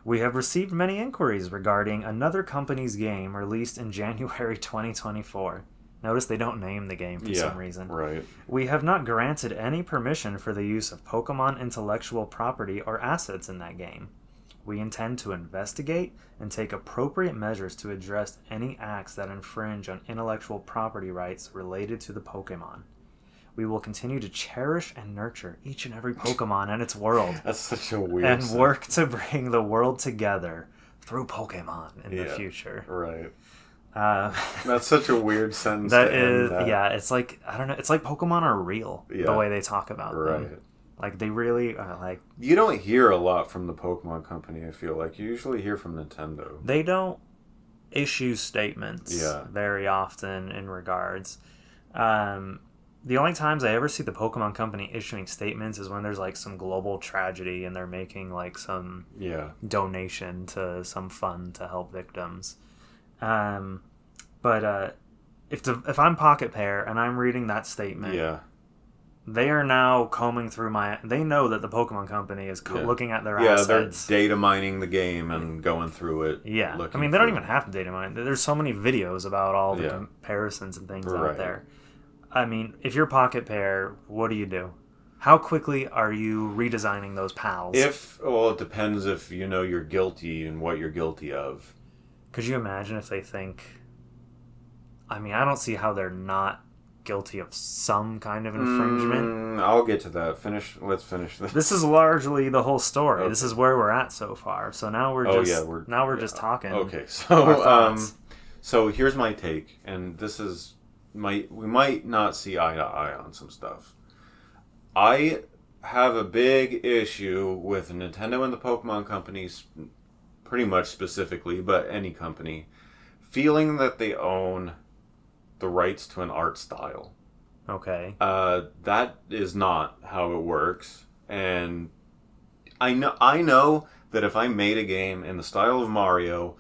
We have received many inquiries regarding another company's game released in January 2024. Notice they don't name the game for some reason. Right. We have not granted any permission for the use of Pokemon intellectual property or assets in that game. We intend to investigate and take appropriate measures to address any acts that infringe on intellectual property rights related to the Pokemon. We will continue to cherish and nurture each and every Pokemon in its world That's such a weird and sentence. work to bring the world together through Pokemon in the future. Right. Uh, That's such a weird sentence. that to end is, that. yeah, it's like, I don't know, it's like Pokemon are real, the Yeah. way they talk about Right. them. Like, they really are, like, You don't hear a lot from the Pokemon Company, I feel like. You usually hear from Nintendo. they don't issue statements Yeah. very often in regards. The only times I ever see the Pokemon Company issuing statements is when there's, like, some global tragedy and they're making, like, some Yeah. donation to some fund to help victims. But if I'm Pocket Pair and I'm reading that statement, Yeah. they are now combing through they know that the Pokemon Company is Yeah. looking at their Yeah, assets. they're data mining the game and going through it. Yeah, I looking mean, they don't for- even have to data mine. There's so many videos about all the Yeah. comparisons and things Right. out there. I mean, if you're Pocket Pair, what do you do? How quickly are you redesigning those pals? Well, it depends if you know you're guilty and what you're guilty of. Could you imagine if they think... I mean, I don't see how they're not guilty of some kind of infringement. I'll get to that. Let's finish this. This is largely the whole story. Okay. This is where we're at so far. So now we're just talking. Okay, our so thoughts. so here's my take, and this is we might not see eye to eye on some stuff. I have a big issue with Nintendo and the Pokemon companies, pretty much specifically, but any company, feeling that they own the rights to an art style. Okay. That is not how it works, and I know that if I made a game in the style of Mario,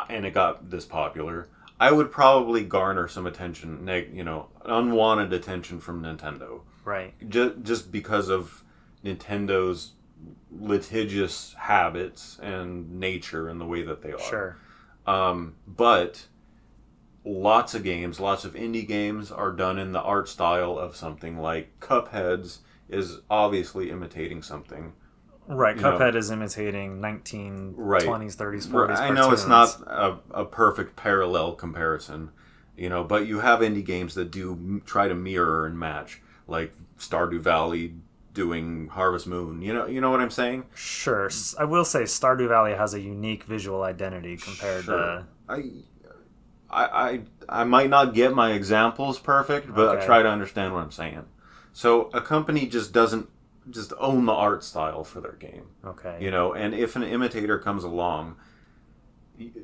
and it got this popular, I would probably garner some attention, unwanted attention from Nintendo. Right. Just because of Nintendo's litigious habits and nature and the way that they are. Sure. But lots of indie games are done in the art style of something like Cuphead's is obviously imitating something. Right. You know. Cuphead is imitating 1920s, 30s, 40s I know it's cartoons. not a perfect parallel comparison, but you have indie games that do try to mirror and match, like Stardew Valley doing Harvest Moon. You know what I'm saying? Sure. I will say Stardew Valley has a unique visual identity compared Sure. to... I might not get my examples perfect, but Okay. try to understand what I'm saying. So a company just doesn't just own the art style for their game. Okay. You know, and if an imitator comes along,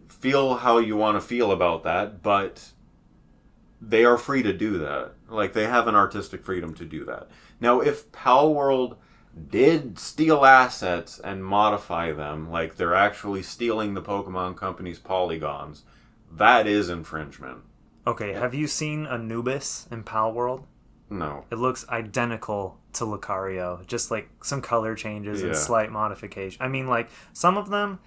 feel how you want to feel about that, but they are free to do that. Like, they have an artistic freedom to do that. Now, if Palworld did steal assets and modify them, like they're actually stealing the Pokemon Company's polygons, that is infringement. Okay, have you seen Anubis in Palworld? No. It looks identical to Lucario, just like some color changes and slight modification. I mean, like, some of them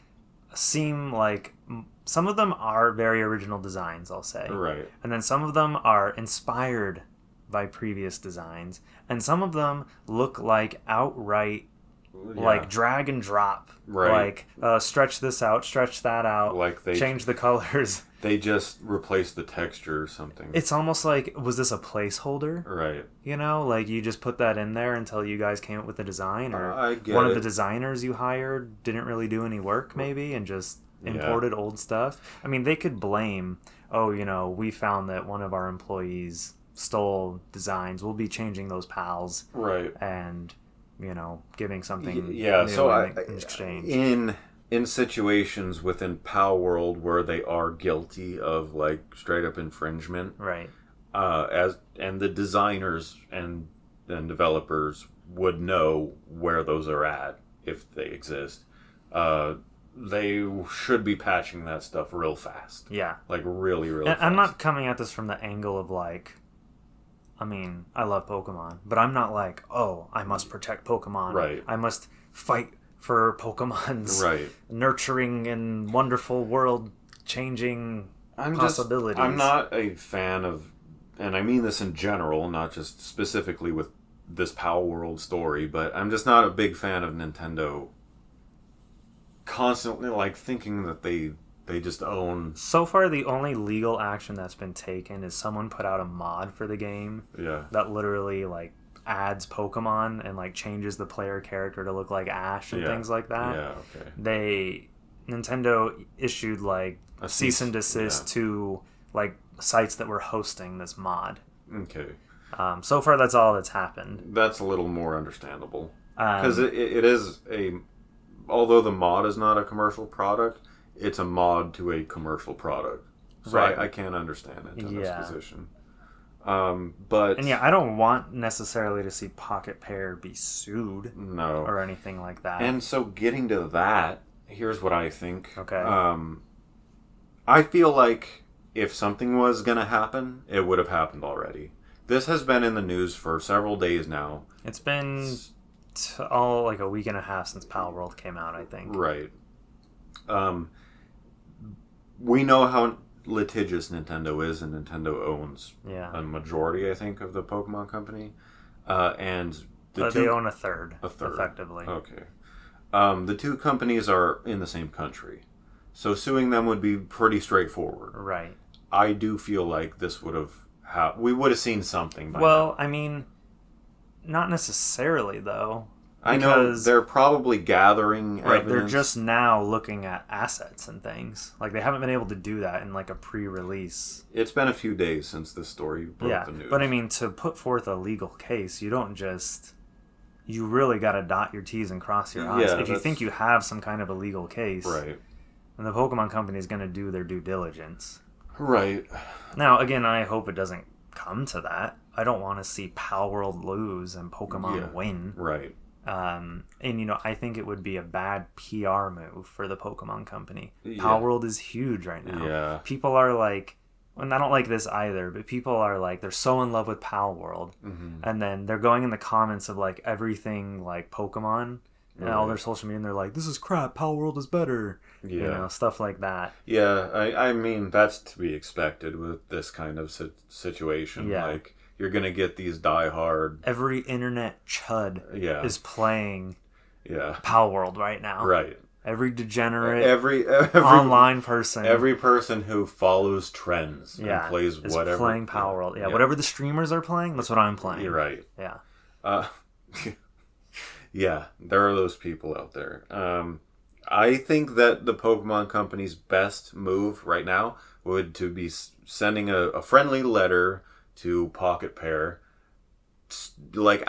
are very original designs, I'll say. Right. And then some of them are inspired by previous designs. And some of them look like outright, like, drag and drop. Right. Like, stretch this out, stretch that out, Like they change the colors. They just replaced the texture or something. It's almost like, was this a placeholder? Right. You know, like you just put that in there until you guys came up with the design, or I get one of it. the designers you hired didn't really do any work, maybe, and just imported old stuff. I mean, they could blame, oh, you know, we found that one of our employees stole designs. We'll be changing those pals, Right. and you know, giving something Yeah. new So in exchange. in situations within Palworld where they are guilty of like straight up infringement, Right. and the designers and developers would know where those are at if they exist. They should be patching that stuff real fast. Yeah. Like really And fast. I'm not coming at this from the angle of like, I mean, I love Pokemon, but I'm not like, oh, I must protect Pokemon. Right. I must fight for Pokemon's Right. nurturing and wonderful world changing possibilities. I'm not a fan of, and I mean this in general, not just specifically with this Palworld story, but I'm just not a big fan of Nintendo constantly like thinking that they just own. So far, the only legal action that's been taken is someone put out a mod for the game Yeah. that literally like adds Pokemon and like changes the player character to look like Ash and things like that. Yeah. Okay. Nintendo issued like A cease and desist to like sites that were hosting this mod. Okay. So far, that's all that's happened. That's a little more understandable because it is although the mod is not a commercial product, it's a mod to a commercial product. So Right. I can't understand Nintendo's Yeah. position. But And yeah, I don't want necessarily to see Pocket Pair be sued no. or anything like that. And so getting to that, here's what I think. Okay. I feel like if something was going to happen, it would have happened already. This has been in the news for several days now. It's been all like a week and a half since Palworld came out, I think. Right. We know how litigious Nintendo is, and Nintendo owns a majority, I think, of the Pokemon Company. And they own a third, third, effectively. Okay. The two companies are in the same country, so suing them would be pretty straightforward. Right. I do feel like this would have we would have seen something by Well, now. I mean, not necessarily though. I know they're probably gathering Right, evidence. they're just now looking at assets and things. Like, they haven't been able to do that in, like, a pre-release. It's been a few days since this story broke the news. But I mean, to put forth a legal case, you don't just... You really got to dot your T's and cross your I's. If you think you have some kind of a legal case, right, then the Pokemon Company is going to do their due diligence. Right. Now, again, I hope it doesn't come to that. I don't want to see Palworld lose and Pokemon win. Right. And, you know, I think it would be a bad PR move for the Pokemon Company. Yeah. Palworld is huge right now. Yeah. People are like, and I don't like this either, but people are like, they're so in love with Palworld. Mm-hmm. And then they're going in the comments of like everything like Pokemon and all their social media, and they're like, this is crap, Palworld is better. Yeah. You know, stuff like that. Yeah, I mean, that's to be expected with this kind of situation. Yeah. Like, you're going to get these diehard... Every internet chud is playing Palworld right now. Right. Every degenerate every online person. Every person who follows trends and plays is whatever. Playing Palworld. Yeah, whatever the streamers are playing, that's what I'm playing. You're right. Yeah. Yeah, there are those people out there. I think that the Pokemon Company's best move right now would to be sending a friendly letter to Pocket Pair, laying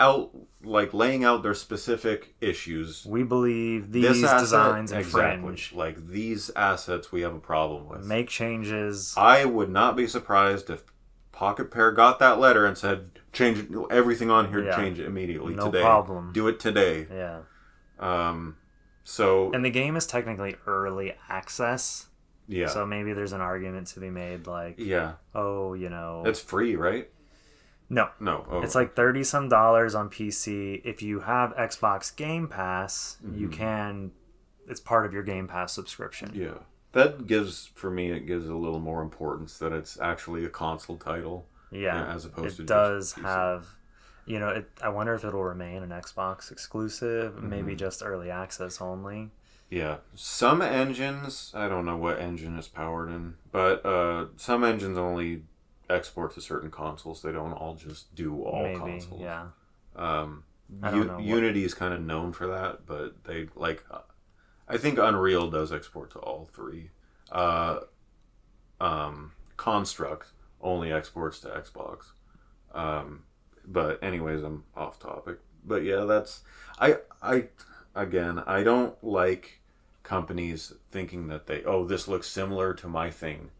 out their specific issues. We believe these designs infringe. Exactly. Like, these assets we have a problem with. Make changes. I would not be surprised if Pocket Pair got that letter and said, change everything on here, change it immediately today. No problem. Do it today. Yeah. So... And the game is technically early access. Yeah. So maybe there's an argument to be made, like... Yeah. Oh, you know... It's free, right? No. Oh. It's like $30 on PC. If you have Xbox Game Pass, you can... It's part of your Game Pass subscription. Yeah. That gives, for me, it gives a little more importance that it's actually a console title. Yeah. As opposed to it does just PC. have... You know, I wonder if it'll remain an Xbox exclusive, maybe just early access only. Yeah. Some engines, I don't know what engine is powered in, but some engines only export to certain consoles. They don't all just do all consoles. Yeah. I don't know. Unity is kind of known for that, but they, like, I think Unreal does export to all three. Construct only exports to Xbox. But anyways, I'm off topic. But yeah, that's... I don't like companies thinking that this looks similar to my thing.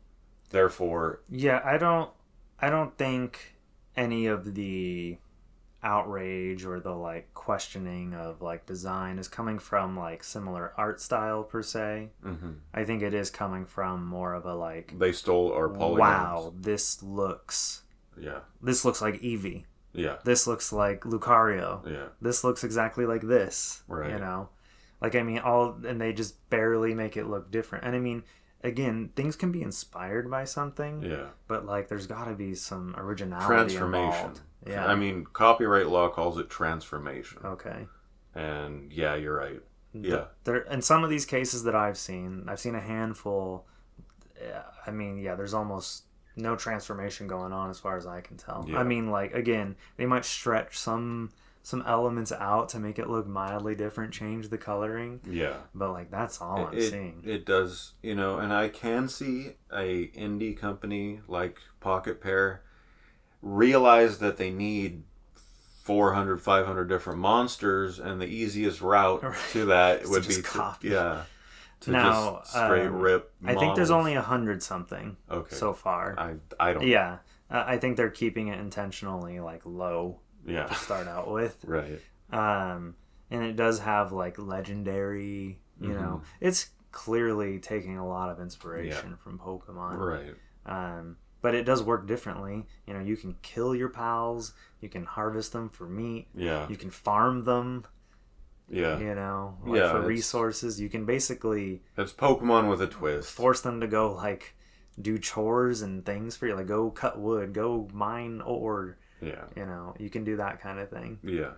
Therefore... Yeah, I don't think any of the outrage or the, like, questioning of, like, design is coming from, like, similar art style per se. Mm-hmm. I think it is coming from more of a, like... They stole our polygons. Wow, this looks like Eevee. Yeah. This looks like Lucario. Yeah. This looks exactly like this. Right. You know? Like, I mean, and they just barely make it look different. And I mean, again, things can be inspired by something. Yeah. But, like, there's got to be some originality involved. Yeah. I mean, copyright law calls it transformation. Okay. And, yeah, you're right. Yeah. In some of these cases that I've seen a handful. I mean, yeah, there's almost no transformation going on as far as I can tell. Yeah. I mean, like, again, they might stretch some elements out to make it look mildly different, change the coloring. Yeah. But, like, that's all I'm seeing. It does, you know, and I can see a indie company like Pocket Pair realize that they need 400, 500 different monsters, and the easiest route to that would be copy. Just straight rip models. I think there's only 100 something so far. I don't. Yeah, I think they're keeping it intentionally, like, low. Yeah. To start out with. Right. And it does have, like, legendary. You know, it's clearly taking a lot of inspiration from Pokemon. Right. But it does work differently. You know, you can kill your pals. You can harvest them for meat. Yeah. You can farm them. Yeah. You know, like, for resources. You can basically... It's Pokemon with a twist. Force them to go, like, do chores and things for you. Like, go cut wood. Go mine ore. Yeah. You know, you can do that kind of thing. Yeah.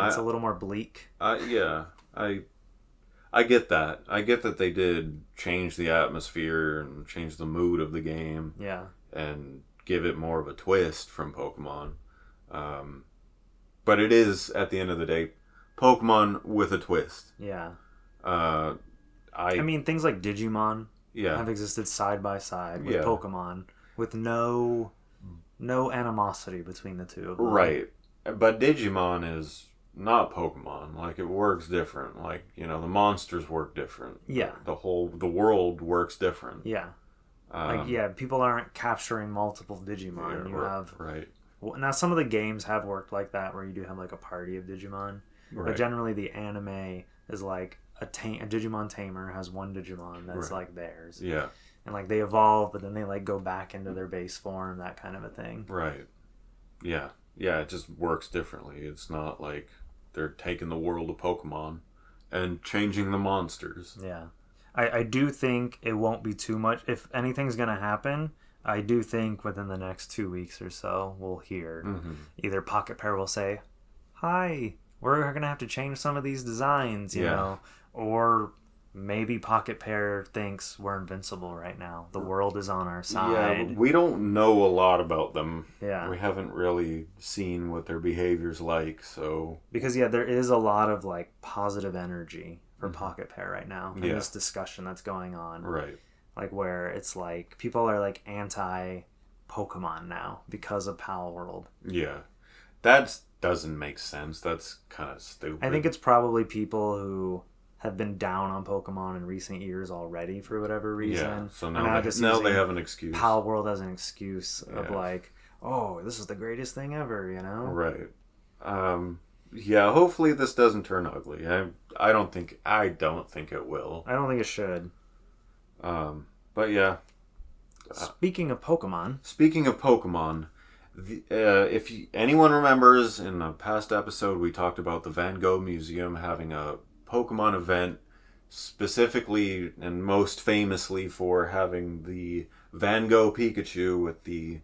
It's a little more bleak. Yeah. I get that. I get that they did change the atmosphere and change the mood of the game. Yeah. And give it more of a twist from Pokemon. But it is, at the end of the day, Pokemon with a twist. Yeah. I mean, things like Digimon have existed side by side with Pokemon with no animosity between the two of them. Right. But Digimon is not Pokemon. Like, it works different. Like, you know, the monsters work different. Yeah. The world works different. Yeah. People aren't capturing multiple Digimon. You have... Right. Well, now, some of the games have worked like that, where you do have, like, a party of Digimon. Right. But generally, the anime is, like, a Digimon tamer has one Digimon that's, like, theirs. Yeah. And, like, they evolve, but then they, like, go back into their base form, that kind of a thing. Right. Yeah. Yeah, it just works differently. It's not like they're taking the world of Pokemon and changing the monsters. Yeah. I do think it won't be too much. If anything's going to happen, I do think within the next 2 weeks or so, we'll hear either Pocket Pair will say, hi, we're going to have to change some of these designs, you know, or maybe Pocket Pair thinks we're invincible right now. The world is on our side. Yeah, we don't know a lot about them. Yeah. We haven't really seen what their behavior's like, so... Because, there is a lot of, like, positive energy for Pocket Pair right now in this discussion that's going on. Right. like where it's like people are like anti Pokemon now because of Palworld. Yeah. That doesn't make sense. That's kind of stupid. I think it's probably people who have been down on Pokemon in recent years already for whatever reason. Yeah, so now they have an excuse. Palworld as an excuse of like, oh, this is the greatest thing ever, you know? Right. Yeah, hopefully this doesn't turn ugly. I don't think it will. I don't think it should. But yeah. Speaking of Pokemon, if anyone remembers, in a past episode we talked about the Van Gogh Museum having a Pokemon event, specifically and most famously for having the Van Gogh Pikachu with the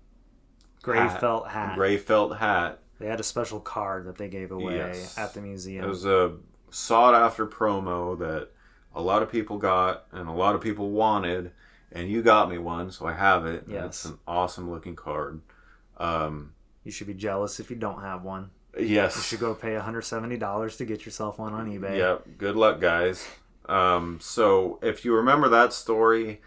gray felt hat. They had a special card that they gave away at the museum. It was a sought-after promo that a lot of people got and a lot of people wanted, and you got me one, so I have it. Yes. It's an awesome-looking card. You should be jealous if you don't have one. Yes. You should go pay $170 to get yourself one on eBay. Yep. Good luck, guys. So if you remember that story,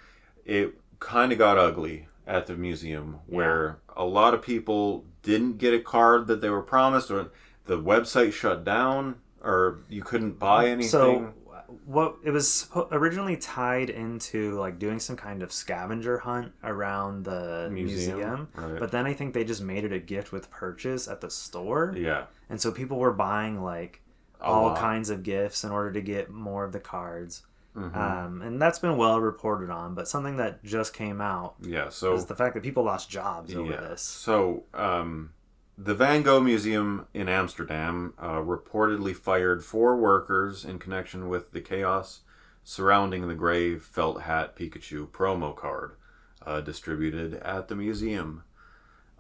it kind of got ugly at the museum where a lot of people didn't get a card that they were promised, or the website shut down, or you couldn't buy anything. So what it was originally tied into like doing some kind of scavenger hunt around the museum. Right. But then I think they just made it a gift with purchase at the store. Yeah. And so people were buying like all kinds of gifts in order to get more of the cards. Mm-hmm. And that's been well reported on, but something that just came out is the fact that people lost jobs over this. So the Van Gogh Museum in Amsterdam reportedly fired 4 workers in connection with the chaos surrounding the gray felt hat Pikachu promo card distributed at the museum.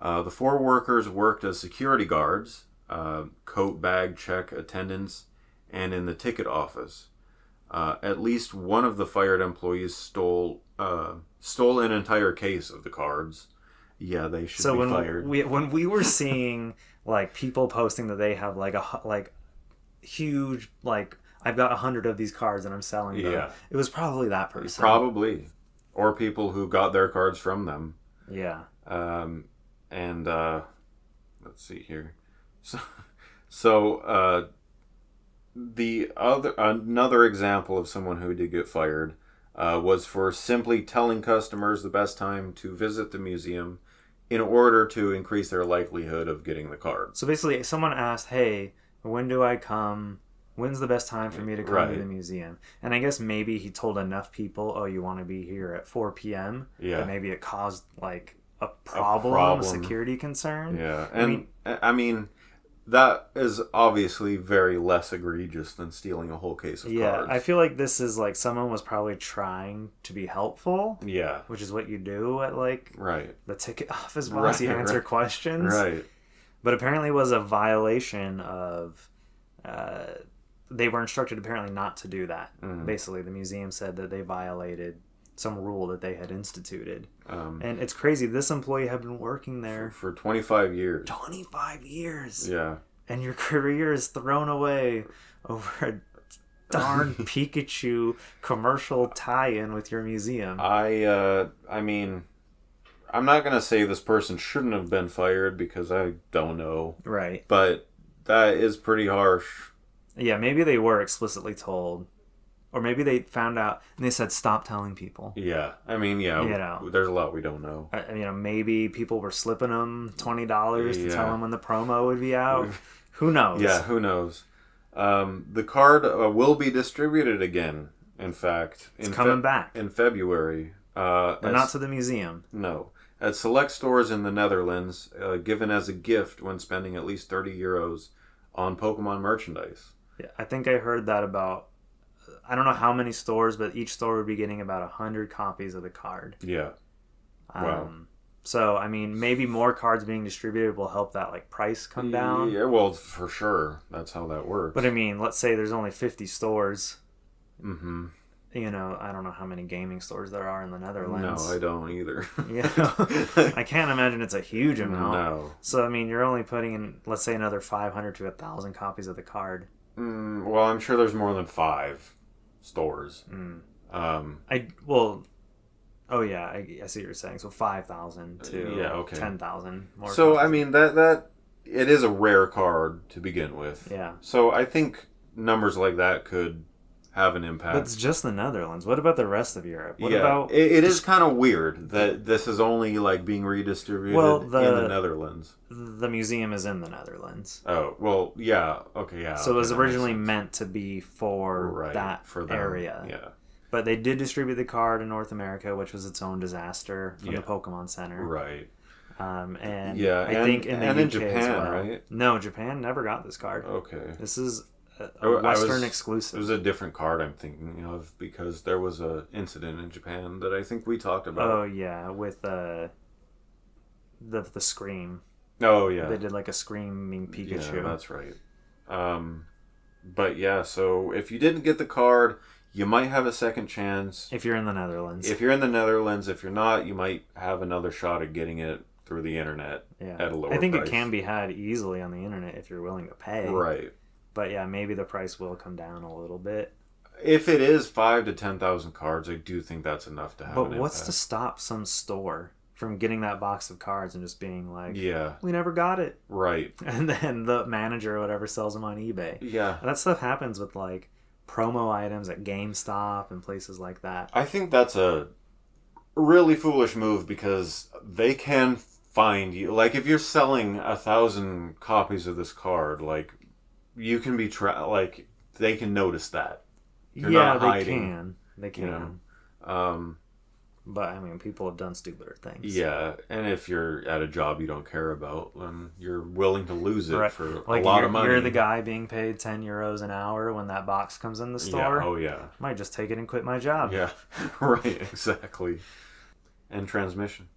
The 4 workers worked as security guards, coat bag check attendants, and in the ticket office. At least one of the fired employees stole an entire case of the cards. Yeah, they should be fired. When we were seeing like people posting that they have like a huge like I've got 100 of these cards and I'm selling them. Yeah. It was probably that person. Probably, or people who got their cards from them. Yeah. And let's see here. So another example of someone who did get fired was for simply telling customers the best time to visit the museum in order to increase their likelihood of getting the card. So basically, someone asked, hey, when do I come? When's the best time for me to come to the museum? And I guess maybe he told enough people, oh, you want to be here at 4 p.m.? Yeah. That maybe it caused like a problem, a security concern. Yeah. And I mean that is obviously very less egregious than stealing a whole case of cards. Yeah, I feel like this is like someone was probably trying to be helpful. Yeah. Which is what you do at like the ticket office while you answer questions. Right. But apparently it was a violation of... they were instructed apparently not to do that. Mm. Basically, the museum said that they violated some rule that they had instituted. And it's crazy. This employee had been working there for 25 years. 25 years. Yeah. And your career is thrown away over a darn Pikachu commercial tie-in with your museum. I mean, I'm not going to say this person shouldn't have been fired because I don't know. Right. But that is pretty harsh. Yeah, maybe they were explicitly told. Or maybe they found out and they said, stop telling people. Yeah. I mean, there's a lot we don't know. Maybe people were slipping them $20 to tell them when the promo would be out. Who knows? Yeah, who knows? The card will be distributed again, in fact. It's coming back. In February. But not to the museum. No. At select stores in the Netherlands, given as a gift when spending at least 30 euros on Pokemon merchandise. Yeah, I think I heard that about... I don't know how many stores, but each store would be getting about 100 copies of the card. Yeah. Wow. So, I mean, maybe more cards being distributed will help that like price come down. Yeah, well, for sure. That's how that works. But I mean, let's say there's only 50 stores. Mm-hmm. I don't know how many gaming stores there are in the Netherlands. No, I don't either. I can't imagine it's a huge amount. No. So, I mean, you're only putting in, let's say, another 500 to 1,000 copies of the card. Well, I'm sure there's more than 5 stores. Oh yeah, I see what you're saying. So 5,000 to Yeah, okay. 10,000 more. So copies. I mean that it is a rare card to begin with. Yeah. So I think numbers like that could have an impact. But it's just the Netherlands. What about the rest of Europe? What yeah, about it is kind of weird that this is only like being redistributed in the Netherlands. The museum is in the Netherlands. Oh well, yeah, okay, yeah. So it was okay, that makes originally sense. meant to be for that for them, area. Yeah. But they did distribute the card in North America, which was its own disaster from the Pokemon Center. Right. And yeah, I think in the UK in Japan, as well. right? No, Japan never got this card. Okay. This is a Western exclusive. It was a different card I'm thinking of because there was a incident in Japan that I think we talked about. Oh yeah, with the Scream. Oh yeah. They did like a screaming Pikachu. Yeah, that's right. But yeah, so if you didn't get the card, you might have a second chance. If you're in the Netherlands. If you're in the Netherlands, if you're not, you might have another shot at getting it through the internet at a lower price. I think it can be had easily on the internet if you're willing to pay. Right. But yeah, maybe the price will come down a little bit. If it is 5,000 to 10,000 cards, I do think that's enough to have But an what's impact. to stop some store from getting that box of cards and just being like, yeah, we never got it. Right. And then the manager or whatever sells them on eBay. Yeah. And that stuff happens with like promo items at GameStop and places like that. I think that's a really foolish move because they can find you. Like, if you're selling 1,000 copies of this card, like, you can be like, they can notice that. You're not hiding, They can. You know? But I mean, people have done stupider things. Yeah, and if you're at a job you don't care about, then you're willing to lose it for like a lot of money. You're the guy being paid €10 an hour when that box comes in the store. Yeah. Oh yeah. Might just take it and quit my job. Yeah. Right. Exactly. And transmission.